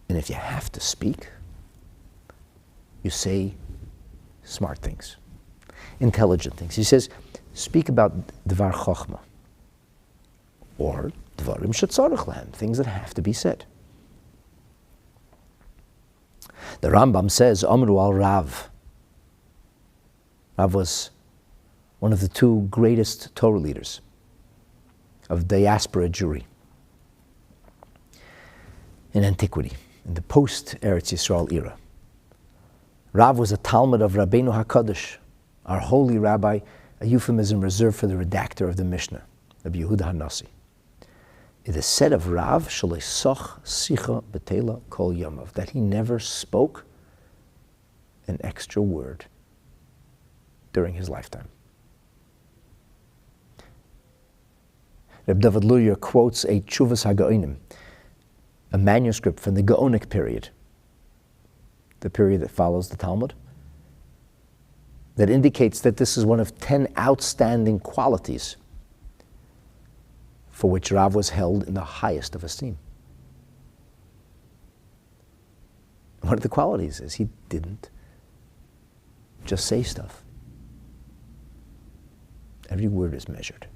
And if you have to speak, you say smart things, intelligent things. He says, speak about dvar chochma, or dvarim shetzarich lahem, things that have to be said. The Rambam says, Amru al Rav. Rav was one of the two greatest Torah leaders of diaspora Jewry in antiquity, in the post-Eretz Yisrael era. Rav was a Talmud of Rabbeinu HaKadosh, our holy rabbi, a euphemism reserved for the redactor of the Mishnah, Rabbi Yehuda HaNasi. It is said of Rav, Shalei soch sicha betela kol yamav, that he never spoke an extra word during his lifetime. Reb David Luria quotes a Tshuvas HaGaonim, a manuscript from the Gaonic period, the period that follows the Talmud, that indicates that this is one of 10 outstanding qualities for which Rav was held in the highest of esteem. One of the qualities is he didn't just say stuff. Every word is measured.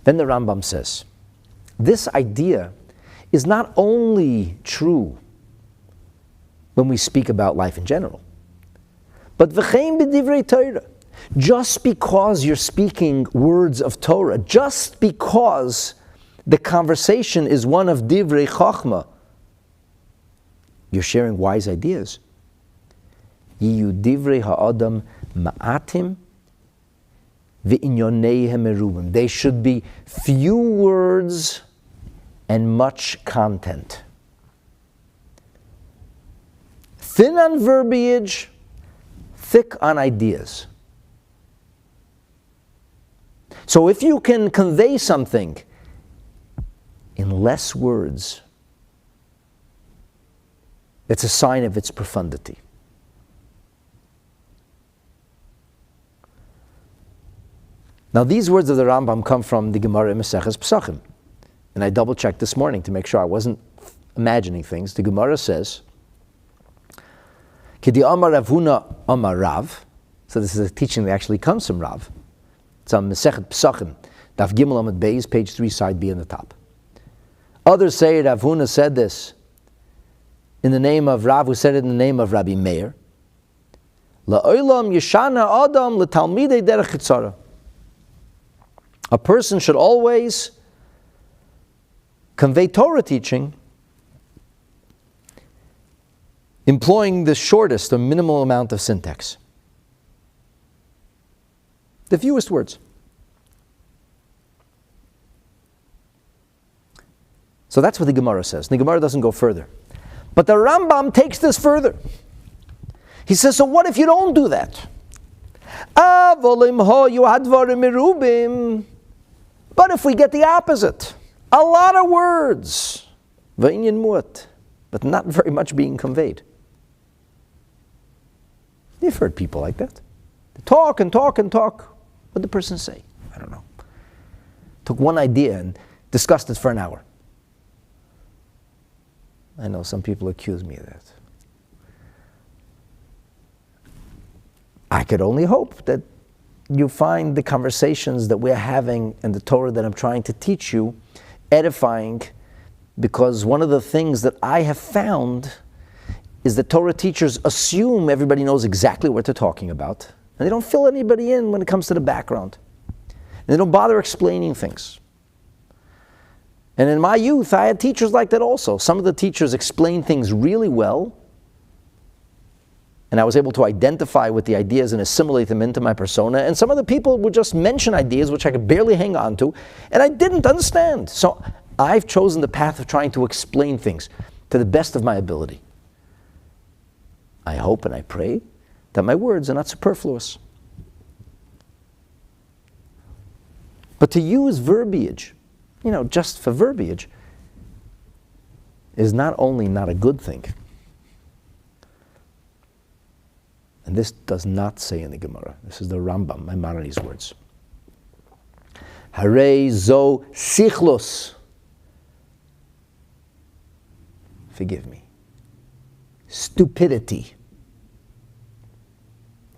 Then the Rambam says, this idea is not only true when we speak about life in general, but v'chein b'divrei Torah. Just because you're speaking words of Torah, just because the conversation is one of divrei chachma, you're sharing wise ideas. Yiyu divrei ha'adam ma'atim v'inyoneihem merubim. They should be few words and much content. Thin on verbiage, thick on ideas. So if you can convey something in less words, it's a sign of its profundity. Now these words of the Rambam come from the Gemara in Maseches Pesachim. And I double-checked this morning to make sure I wasn't imagining things. The Gemara says, K'di Amar Rav Huna Amar Rav. So this is a teaching that actually comes from Rav. It's on Masechet Pesachim, Daf Gimel Amud Beis, page 3, side B in the top. Others say Rav Huna said this in the name of Rav, who said it in the name of Rabbi Meir. La'olam yeshana adam l'talmidei derech chitzara. A person should always convey Torah teaching employing the shortest or minimal amount of syntax. The fewest words. So that's what the Gemara says. The Gemara doesn't go further. But the Rambam takes this further. He says, so what if you don't do that? But if we get the opposite, a lot of words, but not very much being conveyed. You've heard people like that. They talk and talk and talk. What did the person say? I don't know. Took one idea and discussed it for an hour. I know some people accuse me of that. I could only hope that you find the conversations that we're having and the Torah that I'm trying to teach you edifying, because one of the things that I have found is that Torah teachers assume everybody knows exactly what they're talking about, and they don't fill anybody in when it comes to the background. And they don't bother explaining things. And in my youth, I had teachers like that also. Some of the teachers explained things really well, and I was able to identify with the ideas and assimilate them into my persona. And some of the people would just mention ideas which I could barely hang on to, and I didn't understand. So I've chosen the path of trying to explain things to the best of my ability. I hope and I pray that my words are not superfluous. But to use verbiage, just for verbiage, is not only not a good thing. And this does not say in the Gemara. This is the Rambam, Maimonides' words. Harei zo sichlos. Forgive me. Stupidity.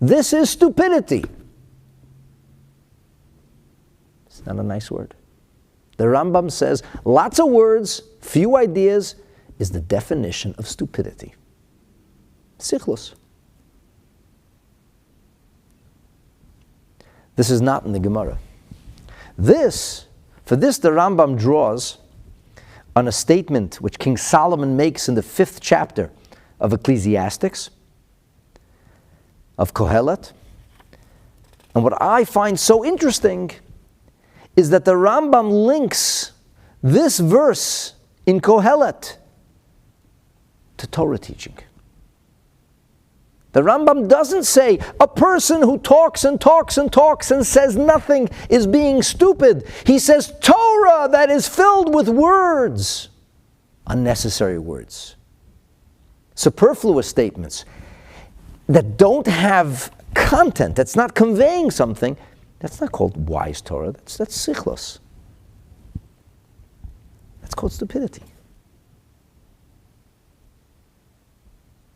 This is stupidity. It's not a nice word. The Rambam says lots of words, few ideas is the definition of stupidity. Sichlos. This is not in the Gemara. For this the Rambam draws on a statement which King Solomon makes in the 5th chapter of Ecclesiastics, of Kohelet. And what I find so interesting is that the Rambam links this verse in Kohelet to Torah teaching. The Rambam doesn't say a person who talks and talks and talks and says nothing is being stupid. He says Torah that is filled with words, unnecessary words, superfluous statements that don't have content, that's not conveying something. That's not called wise Torah, that's sichlos. That's called stupidity.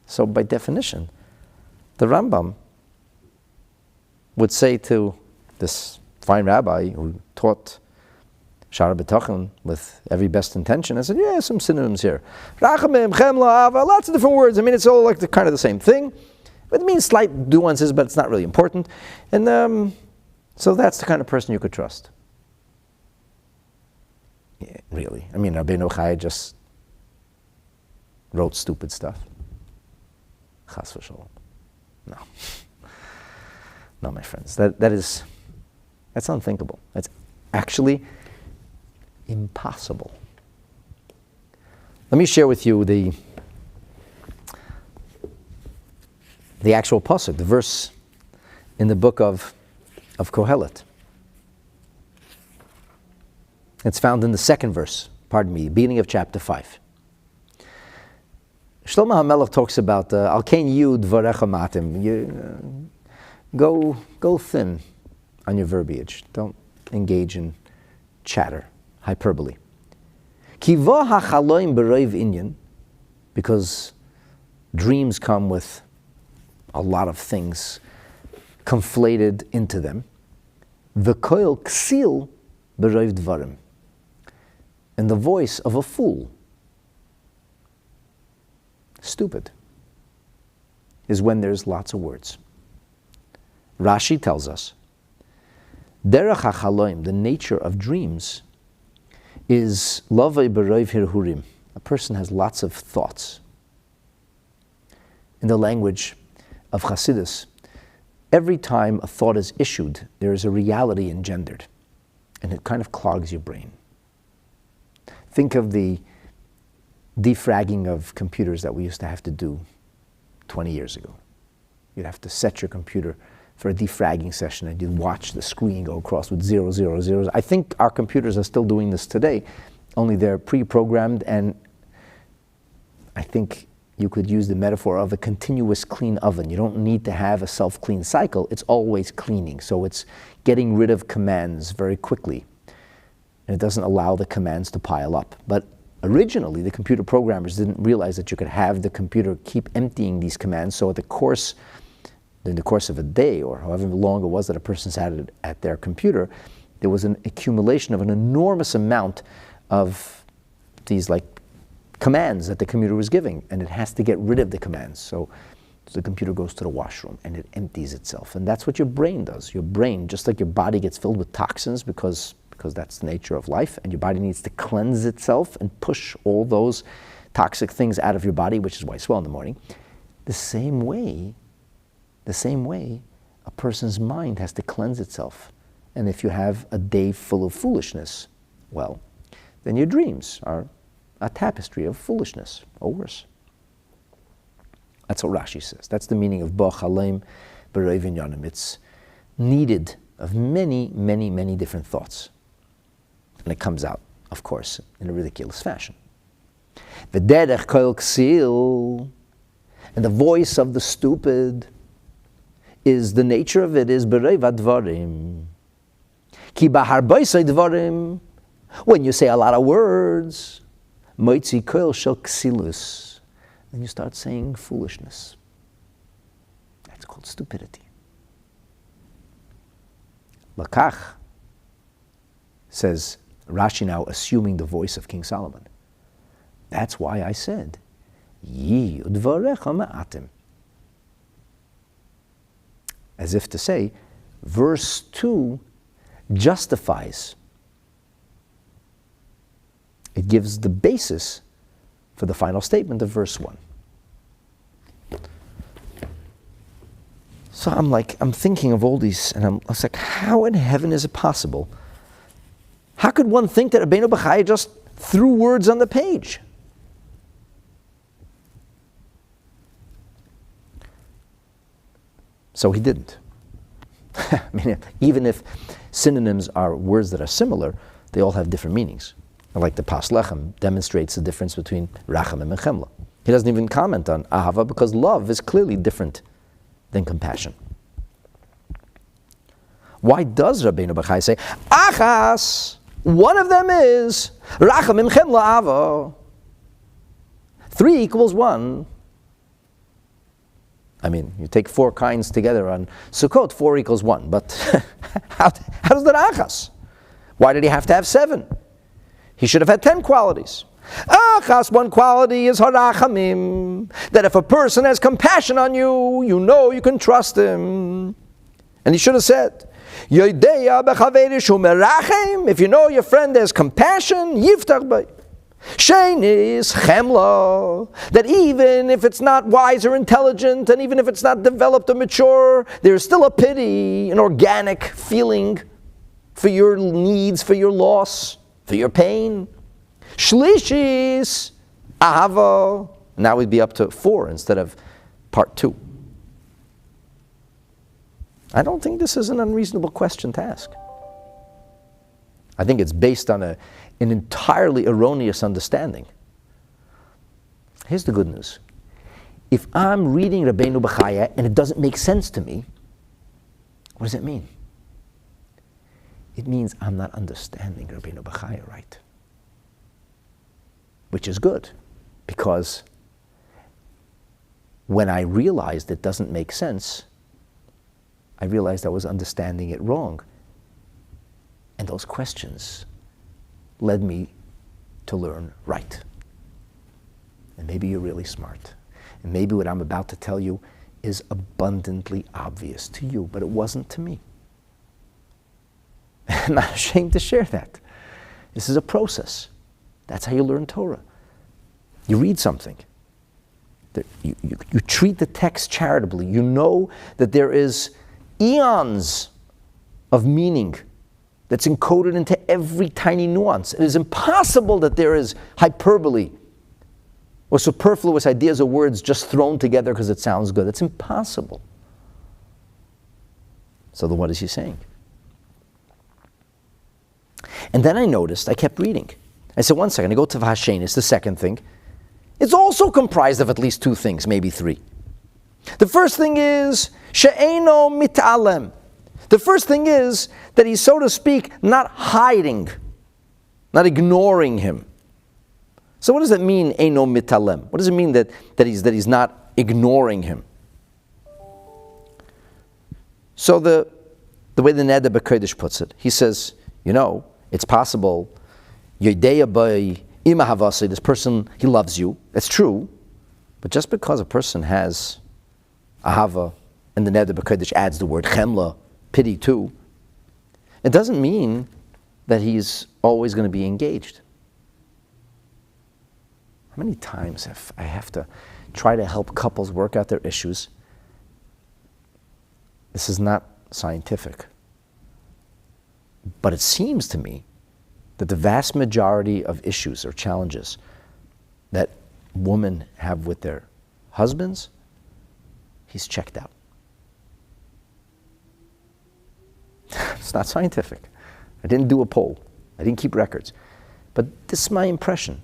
So by definition, the Rambam would say to this fine rabbi who taught Sha'ar HaBitachon with every best intention, I said, yeah, some synonyms here. Rachamim, chemla, ava, lots of different words. I mean, it's all like kind of the same thing. It means slight nuances, but it's not really important. And so that's the kind of person you could trust. Yeah, really. I mean, Rabbeinu Bachaya just wrote stupid stuff. Chas v'sholom. No. No, my friends. That's unthinkable. That's actually impossible. Let me share with you the actual posses, the verse in the book of Kohelet. It's found in the 2nd verse, beginning of chapter 5. Shlomo HaMelech talks about Al Ken Yud Dvarecha Matim. Go thin on your verbiage. Don't engage in chatter, hyperbole. Kiva hachaloim b'roiv inyan, because dreams come with a lot of things conflated into them. V'koil ksil b'roiv dvarim, and the voice of a fool, stupid, is when there's lots of words. Rashi tells us, derech hachaloim, the nature of dreams, is lavei b'roiv hirhurim. A person has lots of thoughts. In the language of Chassidus, every time a thought is issued, there is a reality engendered, and it kind of clogs your brain. Think of the defragging of computers that we used to have to do 20 years ago. You'd have to set your computer for a defragging session, and you'd watch the screen go across with 0, 0, zeros. I think our computers are still doing this today, only they're pre-programmed, and I think you could use the metaphor of a continuous clean oven. You don't need to have a self-clean cycle. It's always cleaning. So it's getting rid of commands very quickly. And it doesn't allow the commands to pile up. But originally, the computer programmers didn't realize that you could have the computer keep emptying these commands. So in the course of a day, or however long it was that a person's had it at their computer, there was an accumulation of an enormous amount of these commands that the computer was giving, and it has to get rid of the commands. So the computer goes to the washroom and it empties itself. And that's what your brain does. Your brain, just like your body gets filled with toxins because that's the nature of life, and your body needs to cleanse itself and push all those toxic things out of your body, which is why you swell in the morning. The same way, a person's mind has to cleanse itself. And if you have a day full of foolishness, well, then your dreams are a tapestry of foolishness, or worse. That's what Rashi says. That's the meaning of Bo Chalem B'Roiv Inyanim. It's needed of many, many, many different thoughts. And it comes out, of course, in a ridiculous fashion. V'derech koil ksil, and the voice of the stupid is, the nature of it is B'Roiv Advarim. Ki b'harboisei dvarim, when you say a lot of words, moitzi koil shel ksilus, then you start saying foolishness. That's called stupidity. Lakach, says Rashi now, assuming the voice of King Solomon. That's why I said, Yi udvarecha ma'atim. As if to say, verse 2 justifies It gives the basis for the final statement of verse 1. So I'm thinking of all these, and I was like, how in heaven is it possible? How could one think that Rabbeinu Bachaya just threw words on the page? So he didn't. I mean, even if synonyms are words that are similar, they all have different meanings. Like the pas lechem demonstrates the difference between rachamim and chemla. He doesn't even comment on ahava because love is clearly different than compassion. Why does Rabbeinu Bachaya say, achas, one of them is rachamim chemla ava. 3 equals 1. I mean, you take 4 kinds together on Sukkot, 4 equals 1. But how does that achas? Why did he have to have 7? He should have had 10 qualities. Achas, one quality is harachamim, that if a person has compassion on you, you know you can trust him. And he should have said, Yodeya bechaverishu merachem, if you know your friend has compassion, yiftach bay. Sheinis chemla, that even if it's not wise or intelligent, and even if it's not developed or mature, there's still a pity, an organic feeling for your needs, for your loss, for your pain. Shlishis ahava. Now we'd be up to 4 instead of part 2. I don't think this is an unreasonable question to ask. I think it's based on an entirely erroneous understanding. Here's the good news. If I'm reading Rabbeinu Bachaya and it doesn't make sense to me, what does it mean? It means I'm not understanding Rabbeinu Bachaya right. Which is good, because when I realized it doesn't make sense, I realized I was understanding it wrong. And those questions led me to learn right. And maybe you're really smart. And maybe what I'm about to tell you is abundantly obvious to you, but it wasn't to me. I'm not ashamed to share that. This is a process. That's how you learn Torah. You read something. You treat the text charitably. You know that there is eons of meaning that's encoded into every tiny nuance. It is impossible that there is hyperbole or superfluous ideas or words just thrown together because it sounds good. It's impossible. So then what is he saying? And then I noticed, I kept reading. I said, one second, I go to V'hashenis, the second thing. It's also comprised of at least 2 things, maybe 3. The first thing is, she'eno mit'alem. The first thing is that he's, so to speak, not hiding, not ignoring him. So what does that mean, eno mitalem? What does it mean that he's not ignoring him? So the way the Neder B'Kodesh puts it, he says, you know, it's possible, Yodeya by ima havasi, this person, he loves you. That's true. But just because a person has ahava, and the Neder B'Kodesh adds the word chemla, pity too, it doesn't mean that he's always going to be engaged. How many times I have to try to help couples work out their issues? This is not scientific. But it seems to me that the vast majority of issues or challenges that women have with their husbands, he's checked out. It's not scientific. I didn't do a poll. I didn't keep records. But this is my impression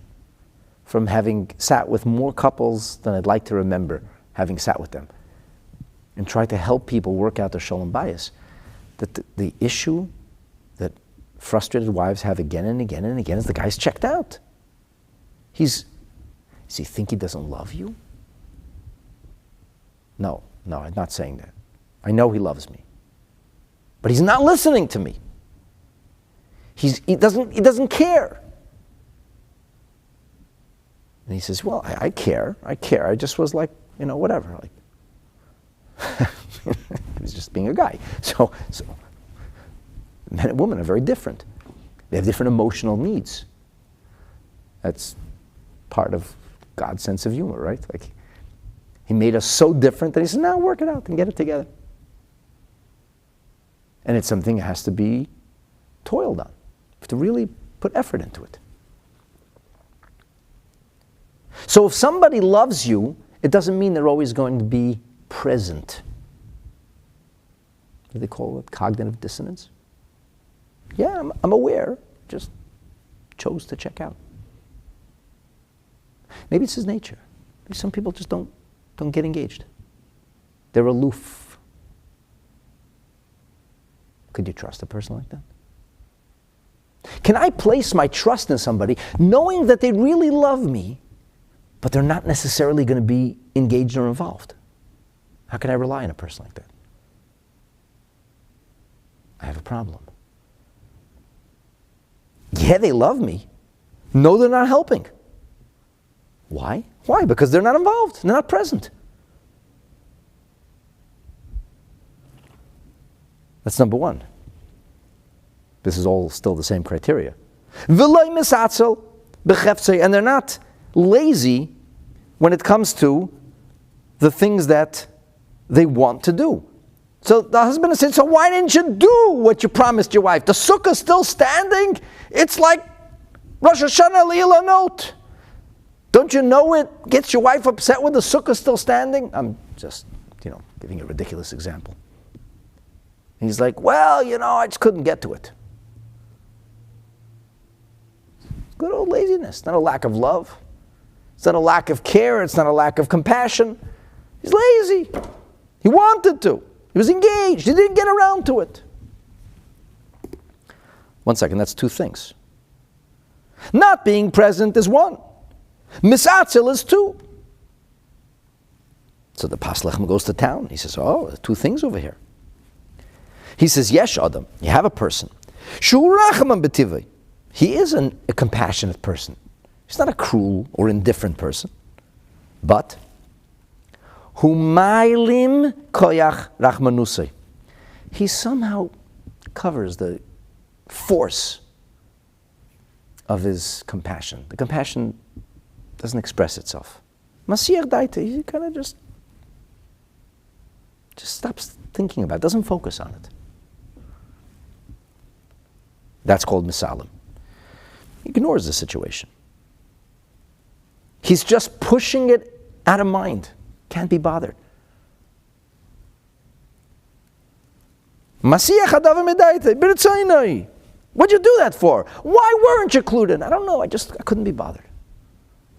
from having sat with more couples than I'd like to remember having sat with them and tried to help people work out their shalom bayis, that the issue that frustrated wives have again and again and again is the guy's checked out. Does he think he doesn't love you? No, I'm not saying that. I know he loves me. But he's not listening to me. He doesn't care. And he says, well, I care. I just was like, whatever. Like, he's just being a guy. So men and women are very different. They have different emotional needs. That's part of God's sense of humor, right? Like, he made us so different that he says, now work it out and get it together. And it's something that has to be toiled on. You have to really put effort into it. So if somebody loves you, it doesn't mean they're always going to be present. What do they call it? Cognitive dissonance? Yeah, I'm aware, just chose to check out. Maybe it's his nature. Maybe some people just don't get engaged. They're aloof. Could you trust a person like that? Can I place my trust in somebody knowing that they really love me, but they're not necessarily going to be engaged or involved? How can I rely on a person like that? I have a problem. Yeah, they love me. No, they're not helping. Why? Why? Because they're not involved. They're not present. That's number one. This is all still the same criteria. And they're not lazy when it comes to the things that they want to do. So the husband is saying, so why didn't you do what you promised your wife? The sukkah is still standing. It's like Rosh Hashanah Le'ilanot. Don't you know it gets your wife upset when the sukkah is still standing? I'm just, giving a ridiculous example. He's like, well, I just couldn't get to it. Good old laziness. It's not a lack of love. It's not a lack of care. It's not a lack of compassion. He's lazy. He wanted to. He was engaged. He didn't get around to it. One second, that's two things. Not being present is one. Misatzil is two. So the Pas Lechem goes to town. He says, oh, there's two things over here. He says, Yesh Adam, you have a person. Shu Rachaman B'tivei. He is a compassionate person. He's not a cruel or indifferent person. But, Humaylim Koyach Rachmanusei. He somehow covers the force of his compassion. The compassion doesn't express itself. Masiyach Daita, he kind of just stops thinking about it, doesn't focus on it. That's called misalim. He ignores the situation. He's just pushing it out of mind. Can't be bothered. Masiyach hadav medaita, b'ritzaynai. What'd you do that for? Why weren't you included? I don't know, I couldn't be bothered.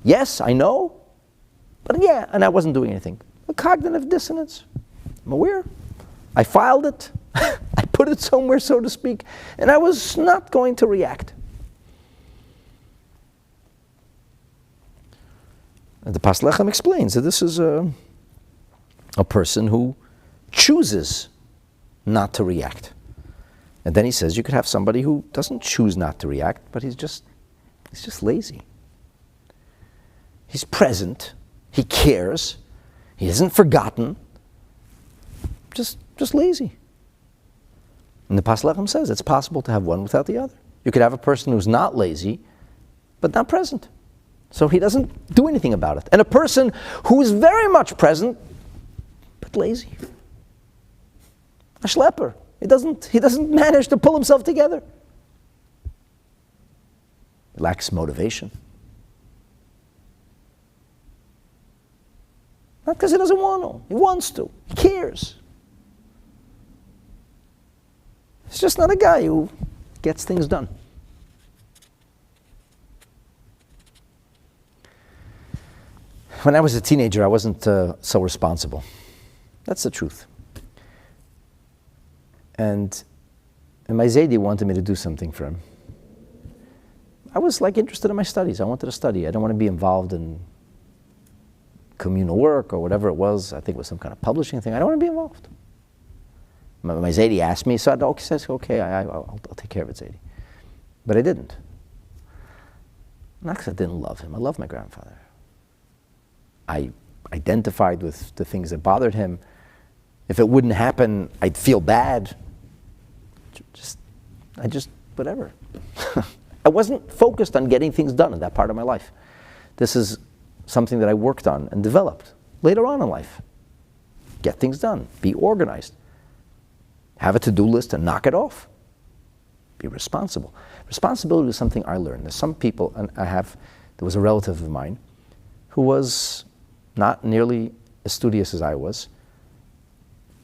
Yes, I know, but yeah, and I wasn't doing anything. A cognitive dissonance. I'm aware. I filed it. I put it somewhere, so to speak, and I was not going to react. And the Pas Lechem explains that this is a person who chooses not to react. And then he says you could have somebody who doesn't choose not to react, but he's just lazy. He's present. He cares. He isn't forgotten. Just lazy. And the Pas Lechem says it's possible to have one without the other. You could have a person who's not lazy, but not present. So he doesn't do anything about it. And a person who is very much present, but lazy. A schlepper. He doesn't manage to pull himself together. He lacks motivation. Not because he doesn't want to. He wants to. He cares. He's just not a guy who gets things done. When I was a teenager, I wasn't so responsible. That's the truth. And my Zaidi wanted me to do something for him. I was interested in my studies. I wanted to study. I didn't want to be involved in communal work or whatever it was. I think it was some kind of publishing thing. I don't want to be involved. My Zaidi asked me, so I said, okay, I'll take care of it, Zaidi. But I didn't. Not because I didn't love him. I loved my grandfather. I identified with the things that bothered him. If it wouldn't happen, I'd feel bad. Whatever. I wasn't focused on getting things done in that part of my life. This is something that I worked on and developed later on in life. Get things done. Be organized. Have a to-do list and knock it off. Be responsible. Responsibility is something I learned. There's some people, and there was a relative of mine who was not nearly as studious as I was,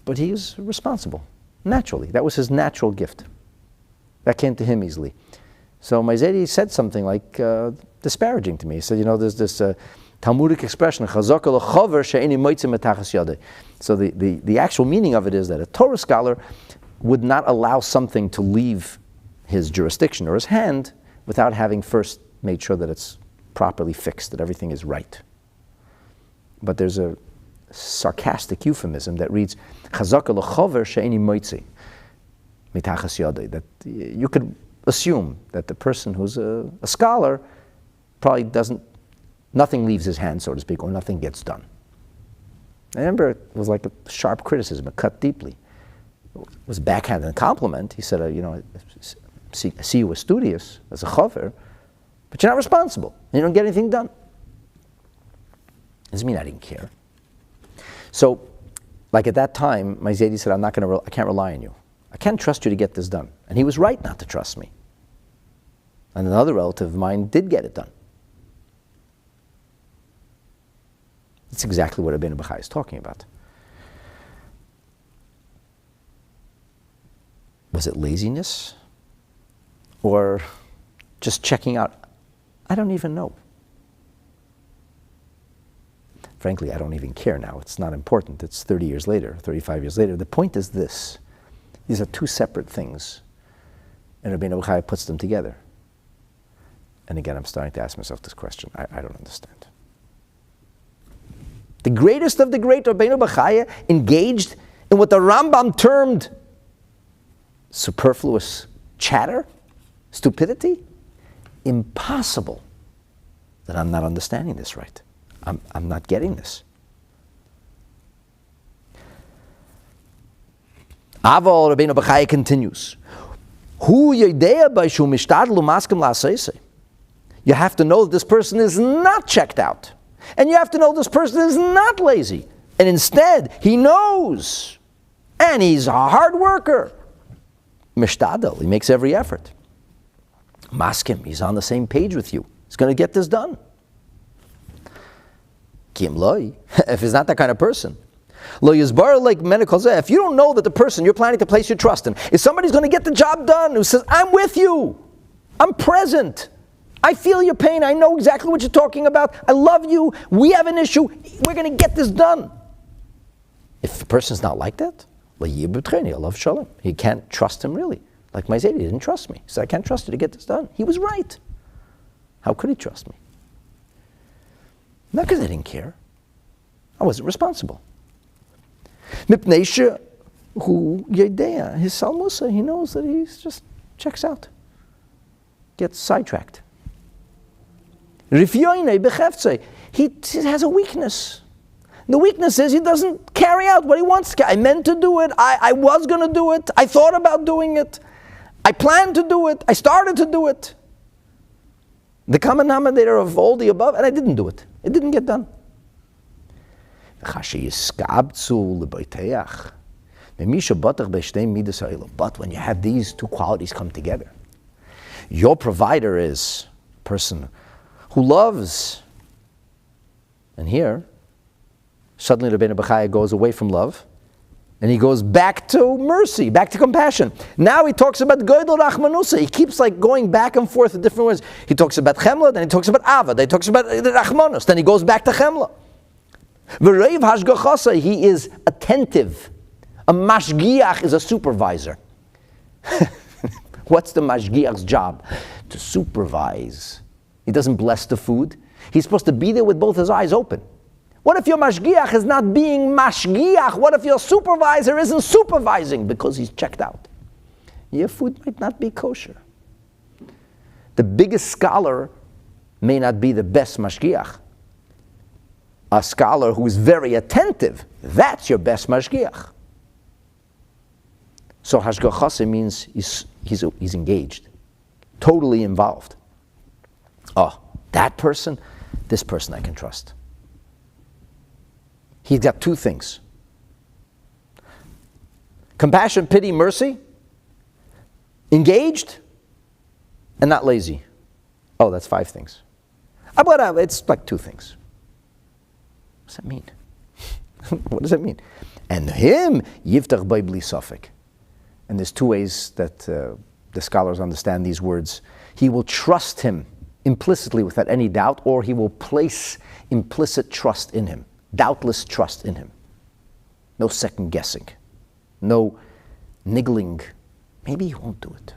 but he was responsible, naturally. That was his natural gift. That came to him easily. So my Zedi said something like disparaging to me. He said, there's this Talmudic expression, so the actual meaning of it is that a Torah scholar would not allow something to leave his jurisdiction or his hand without having first made sure that it's properly fixed, that everything is right. But there's a sarcastic euphemism that reads, that you could assume that the person who's a scholar probably nothing leaves his hand, so to speak, or nothing gets done. I remember it was like a sharp criticism, it cut deeply. It was backhanded a compliment. He said, I see you as studious, as a chaver, but you're not responsible. You don't get anything done. Doesn't mean I didn't care. So, like at that time, my Zedi said, I can't rely on you. I can't trust you to get this done. And he was right not to trust me. And another relative of mine did get it done. That's exactly what Rabbeinu Bachaya is talking about. Was it laziness? Or just checking out? I don't even know. Frankly, I don't even care now. It's not important. It's 30 years later, 35 years later. The point is this. These are two separate things. And Rabbeinu Bachaya puts them together. And again, I'm starting to ask myself this question. I don't understand. The greatest of the great, Rabbeinu Bachaya, engaged in what the Rambam termed superfluous chatter, stupidity. Impossible that I'm not understanding this right. I'm not getting this. Aval Rabbeinu Bachaya continues. You have to know that this person is not checked out. And you have to know this person is not lazy. And instead, he knows. And he's a hard worker. Mishtadel, he makes every effort. Maskim, he's on the same page with you. He's going to get this done. Kim loy, if he's not that kind of person. Lo yizbar like menakol. If you don't know that the person you're planning to place your trust in is somebody who's going to get the job done, who says, I'm with you, I'm present, I feel your pain, I know exactly what you're talking about, I love you, we have an issue, we're going to get this done. If the person's not like that, he can't trust him really. Like my Zedi didn't trust me. He said, I can't trust you to get this done. He was right. How could he trust me? Not because I didn't care. I wasn't responsible. Mipneisha hu yedea. His salmusa, he knows that he just checks out. Gets sidetracked. Rifyoine bechefze. He has a weakness. The weakness is he doesn't carry out what he wants. I meant to do it. I was going to do it. I thought about doing it. I planned to do it. I started to do it. The common denominator of all the above, and I didn't do it. It didn't get done. But when you have these two qualities come together, your provider is a person who loves. And here, suddenly Rabbeinu Bachaya goes away from love, and he goes back to mercy, back to compassion. Now he talks about Goydel Rachmanusa. He keeps like going back and forth in different words. He talks about Chemla, then he talks about Ava, then he talks about Rachmanus, then he goes back to Chemla. V'reiv hashgachasa, he is attentive. A mashgiach is a supervisor. What's the mashgiach's job? To supervise. He doesn't bless the food. He's supposed to be there with both his eyes open. What if your mashgiach is not being mashgiach? What if your supervisor isn't supervising because he's checked out? Your food might not be kosher. The biggest scholar may not be the best mashgiach. A scholar who is very attentive, that's your best mashgiach. So hashgachase means he's engaged. totally involved. Oh, that person, this person I can trust. He's got two things: compassion, pity, mercy, engaged, and not lazy. Oh, that's 5 things. But it's like 2 things. What does that mean? What does that mean? And him, yiftach by bli safek. And there's 2 ways that the scholars understand these words. He will trust him implicitly without any doubt, or he will place implicit trust in him, doubtless trust in him. No second guessing, no niggling. Maybe he won't do it.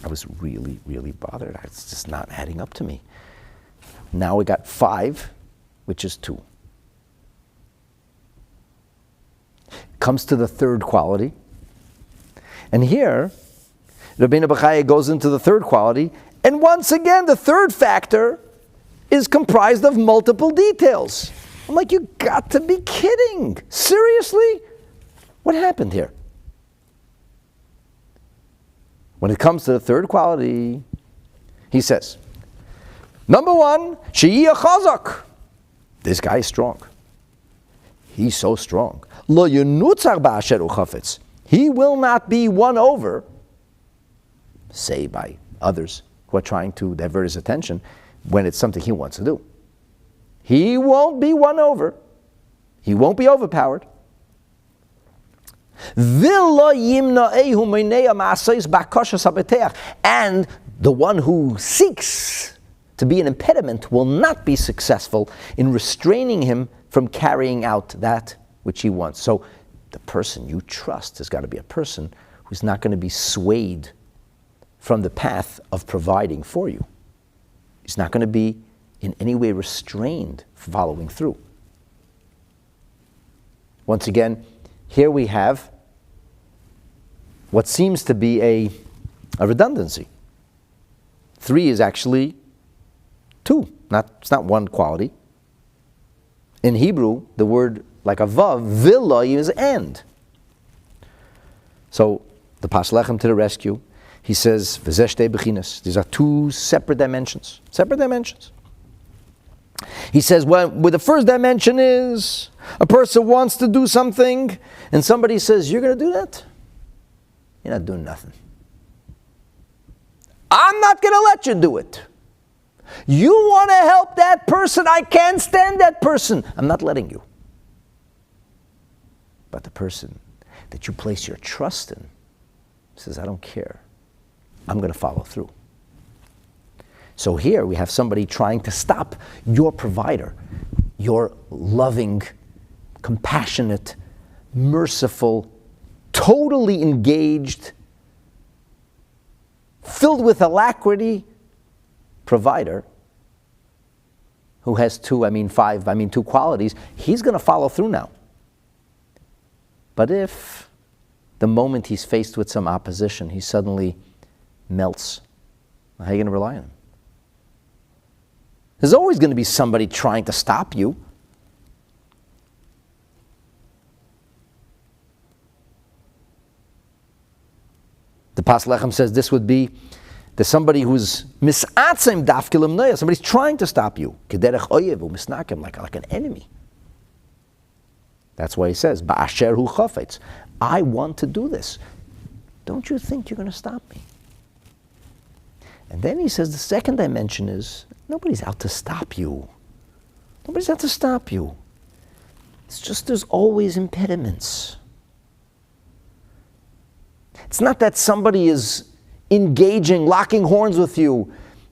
I was really, really bothered. It's just not adding up to me. Now we got 5, which is 2. Comes to the 3rd quality. And here, Rabbeinu Bachaya goes into the 3rd quality, and once again, the 3rd factor is comprised of multiple details. I'm like, you got to be kidding. Seriously? What happened here? When it comes to the 3rd quality, he says, number 1, she'iyah chazak. This guy is strong. He's so strong. Lo yunutzar ba'asher hu chafetz. He will not be won over, say by others who are trying to divert his attention when it's something he wants to do. He won't be won over. He won't be overpowered. And the one who seeks to be an impediment will not be successful in restraining him from carrying out that which he wants. So the person you trust has got to be a person who's not going to be swayed from the path of providing for you. He's not going to be in any way restrained following through. Once again, here we have what seems to be a redundancy. 3 is actually 2. It's not 1 quality. In Hebrew, the word like a vav, villa, is and. So the Paslechem to the rescue, he says, v'zeh shtei bechinas. These are 2 separate dimensions. Separate dimensions. He says, well, the first dimension is a person wants to do something, and somebody says, you're going to do that? You're not doing nothing. I'm not going to let you do it. You want to help that person, I can't stand that person. I'm not letting you. But the person that you place your trust in says, I don't care. I'm going to follow through. So here we have somebody trying to stop your provider, your loving, compassionate, merciful, totally engaged, filled with alacrity provider who has 2 qualities. He's going to follow through now. But if the moment he's faced with some opposition, he suddenly melts, how are you going to rely on him? There's always going to be somebody trying to stop you. The Paslechem says this would be there's somebody who's misatzim dafkilim noya. Somebody's trying to stop you. Kederech oyev u'misnakim, like an enemy. That's why he says, ba'asher hu chafetz. I want to do this. Don't you think you're going to stop me? And then he says the second dimension is, nobody's out to stop you. Nobody's out to stop you. It's just there's always impediments. It's not that somebody is engaging, locking horns with you.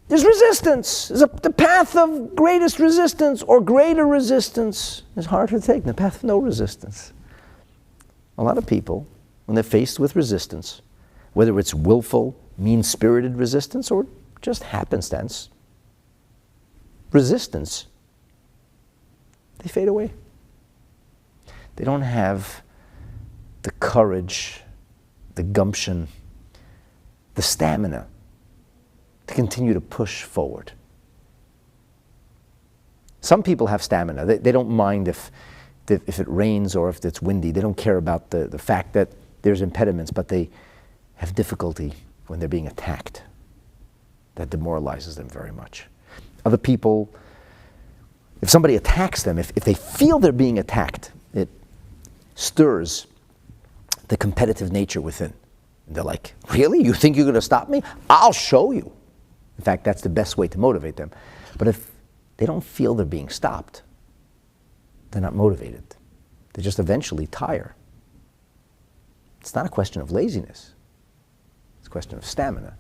There's resistance. There's the path of greatest resistance or greater resistance is hard to take. The path of no resistance. A lot of people, when they're faced with resistance, whether it's willful, mean-spirited resistance or just happenstance, resistance, they fade away. They don't have the courage, the gumption, the stamina to continue to push forward. Some people have stamina. They don't mind if it rains or if it's windy. They don't care about the fact that there's impediments, but they have difficulty when they're being attacked. That demoralizes them very much. Other people, if somebody attacks them, if they feel they're being attacked, it stirs the competitive nature within. And they're like, really? You think you're going to stop me? I'll show you. In fact, that's the best way to motivate them. But if they don't feel they're being stopped, they're not motivated. They just eventually tire. It's not a question of laziness. It's a question of stamina.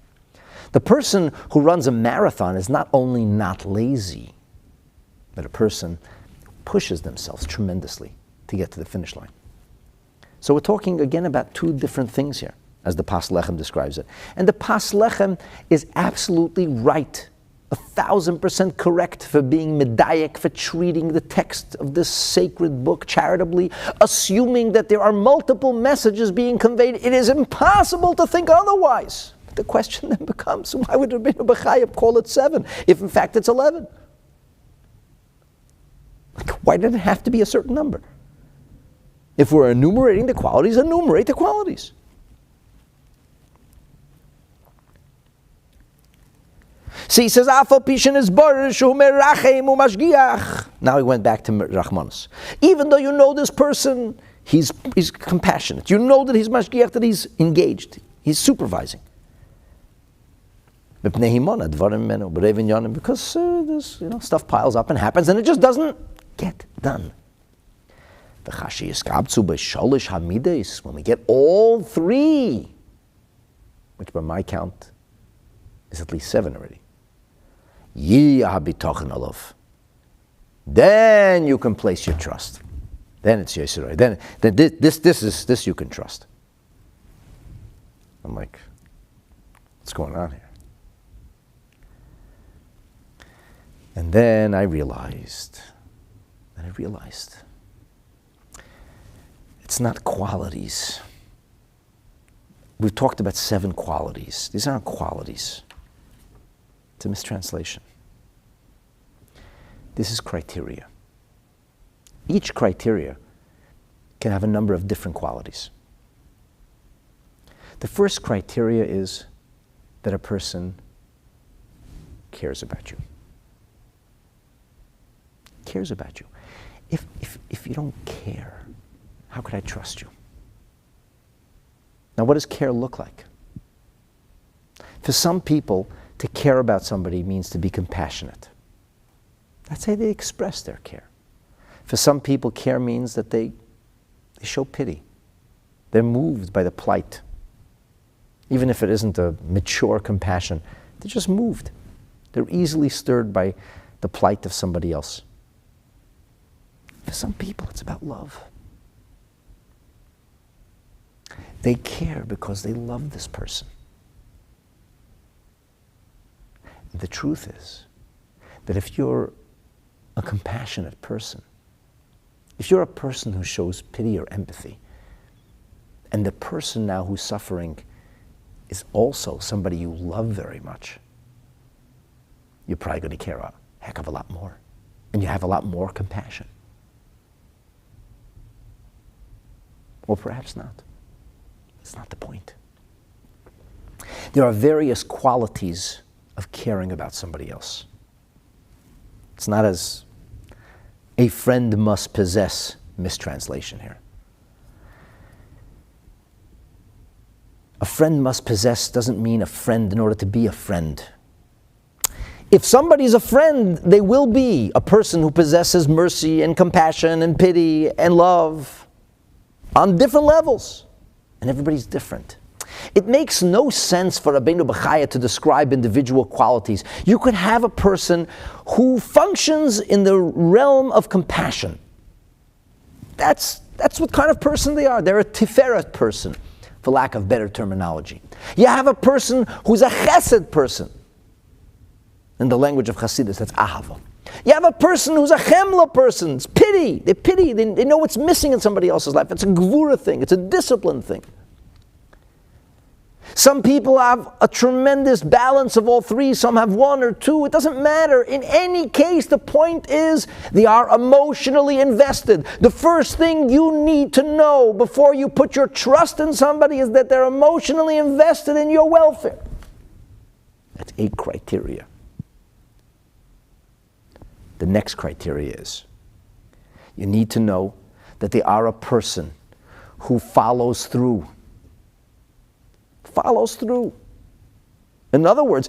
The person who runs a marathon is not only not lazy, but a person pushes themselves tremendously to get to the finish line. So we're talking again about two different things here, as the Pas Lechem describes it. And the Pas Lechem is absolutely right, 1,000% correct for being medayek, for treating the text of this sacred book charitably, assuming that there are multiple messages being conveyed. It is impossible to think otherwise. The question then becomes, why would Rabbeinu Bachaya call it 7, if in fact it's 11? Why did it have to be a certain number? If we're enumerating the qualities, enumerate the qualities. See, he says, Afal Pishin is Barishu Merachem Umashgiach. Now he went back to Rachmanus. Even though you know this person, he's compassionate. You know that he's Mashgiach, that he's engaged. He's supervising. Because this, stuff piles up and happens, and it just doesn't get done. When we get all 3, which by my count is at least 7 already, then you can place your trust. Then it's Yisrael. Then this you can trust. I'm like, what's going on here? And then I realized, it's not qualities. We've talked about 7 qualities. These aren't qualities. It's a mistranslation. This is criteria. Each criteria can have a number of different qualities. The first criteria is that a person cares about you. Cares about you. If you don't care, how could I trust you? Now, what does care look like? For some people, to care about somebody means to be compassionate. That's how they express their care. For some people, care means that they show pity. They're moved by the plight. Even if it isn't a mature compassion, they're just moved. They're easily stirred by the plight of somebody else. For some people, it's about love. They care because they love this person. The truth is that if you're a compassionate person, if you're a person who shows pity or empathy, and the person now who's suffering is also somebody you love very much, you're probably going to care a heck of a lot more. And you have a lot more compassion. Or perhaps not. That's not the point. There are various qualities of caring about somebody else. It's not as a friend must possess mistranslation here. A friend must possess doesn't mean a friend in order to be a friend. If somebody's a friend, they will be a person who possesses mercy and compassion and pity and love on different levels. And everybody's different. It makes no sense for Rabbeinu Bachaya to describe individual qualities. You could have a person who functions in the realm of compassion. That's what kind of person they are. They're a tiferet person, for lack of better terminology. You have a person who's a chesed person. In the language of Hasidus, that's ahava. You have a person who's a chemla person. It's pity. They pity. They know what's missing in somebody else's life. It's a gvura thing. It's a discipline thing. Some people have a tremendous balance of all three. Some have one or two. It doesn't matter. In any case, the point is they are emotionally invested. The first thing you need to know before you put your trust in somebody is that they're emotionally invested in your welfare. That's 8 criteria. The next criteria is you need to know that they are a person who follows through. Follows through. In other words,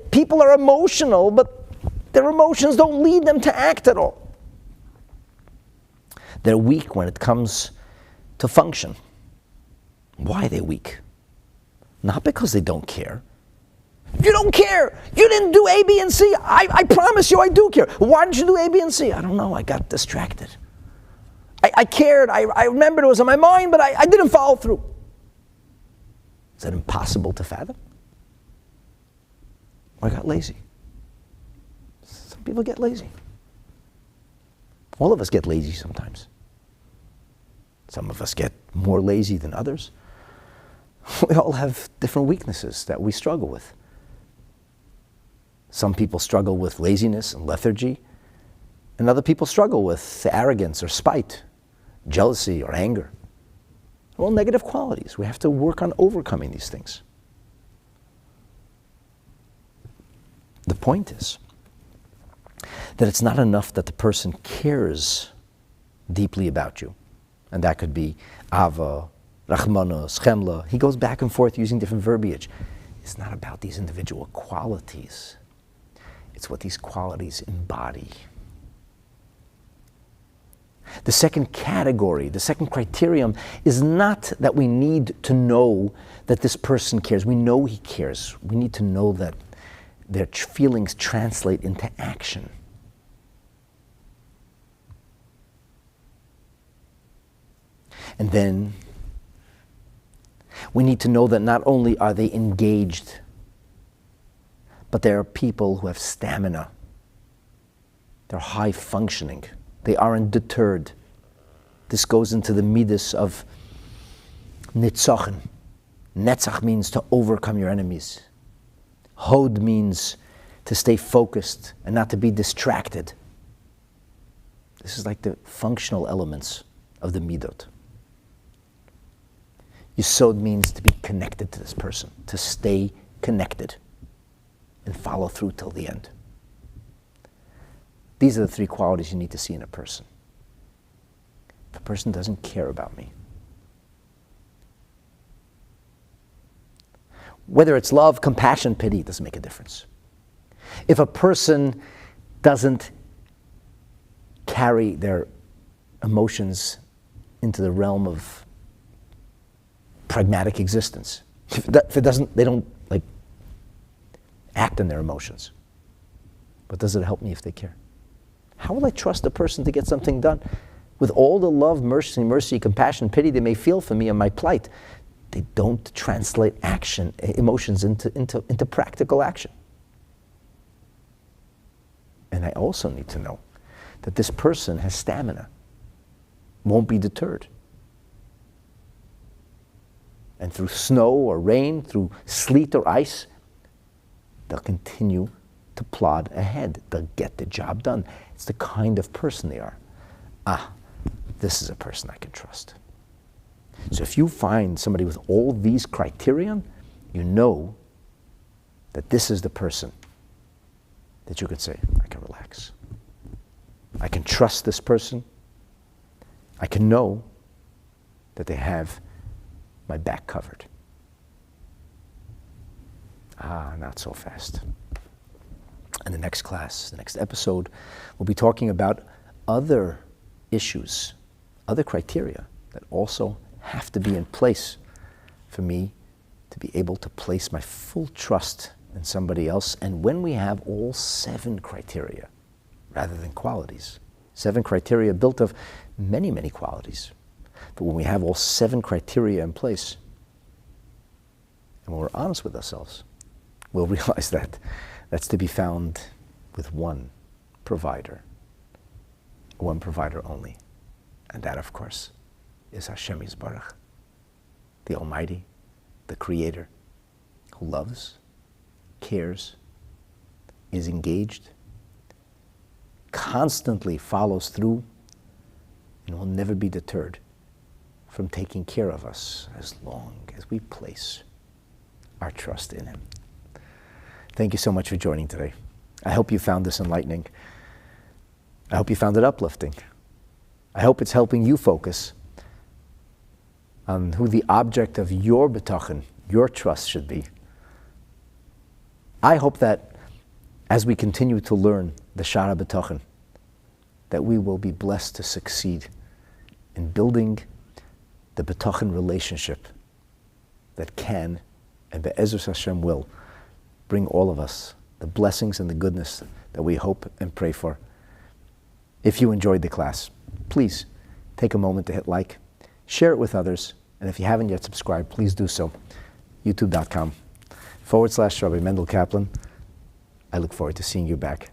people are emotional, but their emotions don't lead them to act at all. They're weak when it comes to function. Why are they weak? Not because they don't care. You don't care. You didn't do A, B, and C. I promise you I do care. Why didn't you do A, B, and C? I don't know. I got distracted. I cared. I remembered it was on my mind, but I didn't follow through. Is that impossible to fathom? Or I got lazy. Some people get lazy. All of us get lazy sometimes. Some of us get more lazy than others. We all have different weaknesses that we struggle with. Some people struggle with laziness and lethargy, and other people struggle with arrogance or spite, jealousy or anger. All negative qualities. We have to work on overcoming these things. The point is that it's not enough that the person cares deeply about you. And that could be ava, rachmana, schemla. He goes back and forth using different verbiage. It's not about these individual qualities. It's what these qualities embody. The second category, the second criterion is not that we need to know that this person cares. We know he cares. We need to know that their feelings translate into action. And then we need to know that not only are they engaged, but they are people who have stamina. They're high functioning. They aren't deterred. This goes into the midas of nitzochen. Netzach means to overcome your enemies. Hod means to stay focused and not to be distracted. This is like the functional elements of the midot. Yesod means to be connected to this person, to stay connected and follow through till the end. These are the 3 qualities you need to see in a person. If a person doesn't care about me, whether it's love, compassion, pity, it doesn't make a difference. If a person doesn't carry their emotions into the realm of pragmatic existence, if it doesn't, they don't act on their emotions. But does it help me if they care? How will I trust a person to get something done? With all the love, mercy, compassion, pity they may feel for me and my plight, they don't translate emotions into practical action. And I also need to know that this person has stamina, won't be deterred. And through snow or rain, through sleet or ice, they'll continue to plod ahead. They'll get the job done. It's the kind of person they are. This is a person I can trust. So if you find somebody with all these criterion, you know that this is the person that you could say, I can relax. I can trust this person. I can know that they have my back covered. Not so fast. In the next class, the next episode, we'll be talking about other issues, other criteria that also have to be in place for me to be able to place my full trust in somebody else. And when we have all 7 criteria, rather than qualities, 7 criteria built of many, many qualities, but when we have all 7 criteria in place, and when we're honest with ourselves, we'll realize that that's to be found with one provider only. And that, of course, is Hashem Yisbarach, the Almighty, the Creator, who loves, cares, is engaged, constantly follows through, and will never be deterred from taking care of us as long as we place our trust in him. Thank you so much for joining today. I hope you found this enlightening. I hope you found it uplifting. I hope it's helping you focus on who the object of your bitachon, your trust, should be. I hope that as we continue to learn the Sha'ar HaBitachon, that we will be blessed to succeed in building the bitachon relationship that can, and be'ezras Hashem will, bring all of us the blessings and the goodness that we hope and pray for. If you enjoyed the class, please take a moment to hit like, share it with others, and if you haven't yet subscribed, please do so. youtube.com/Rabbi Mendel Kaplan. I look forward to seeing you back.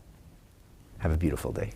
Have a beautiful day.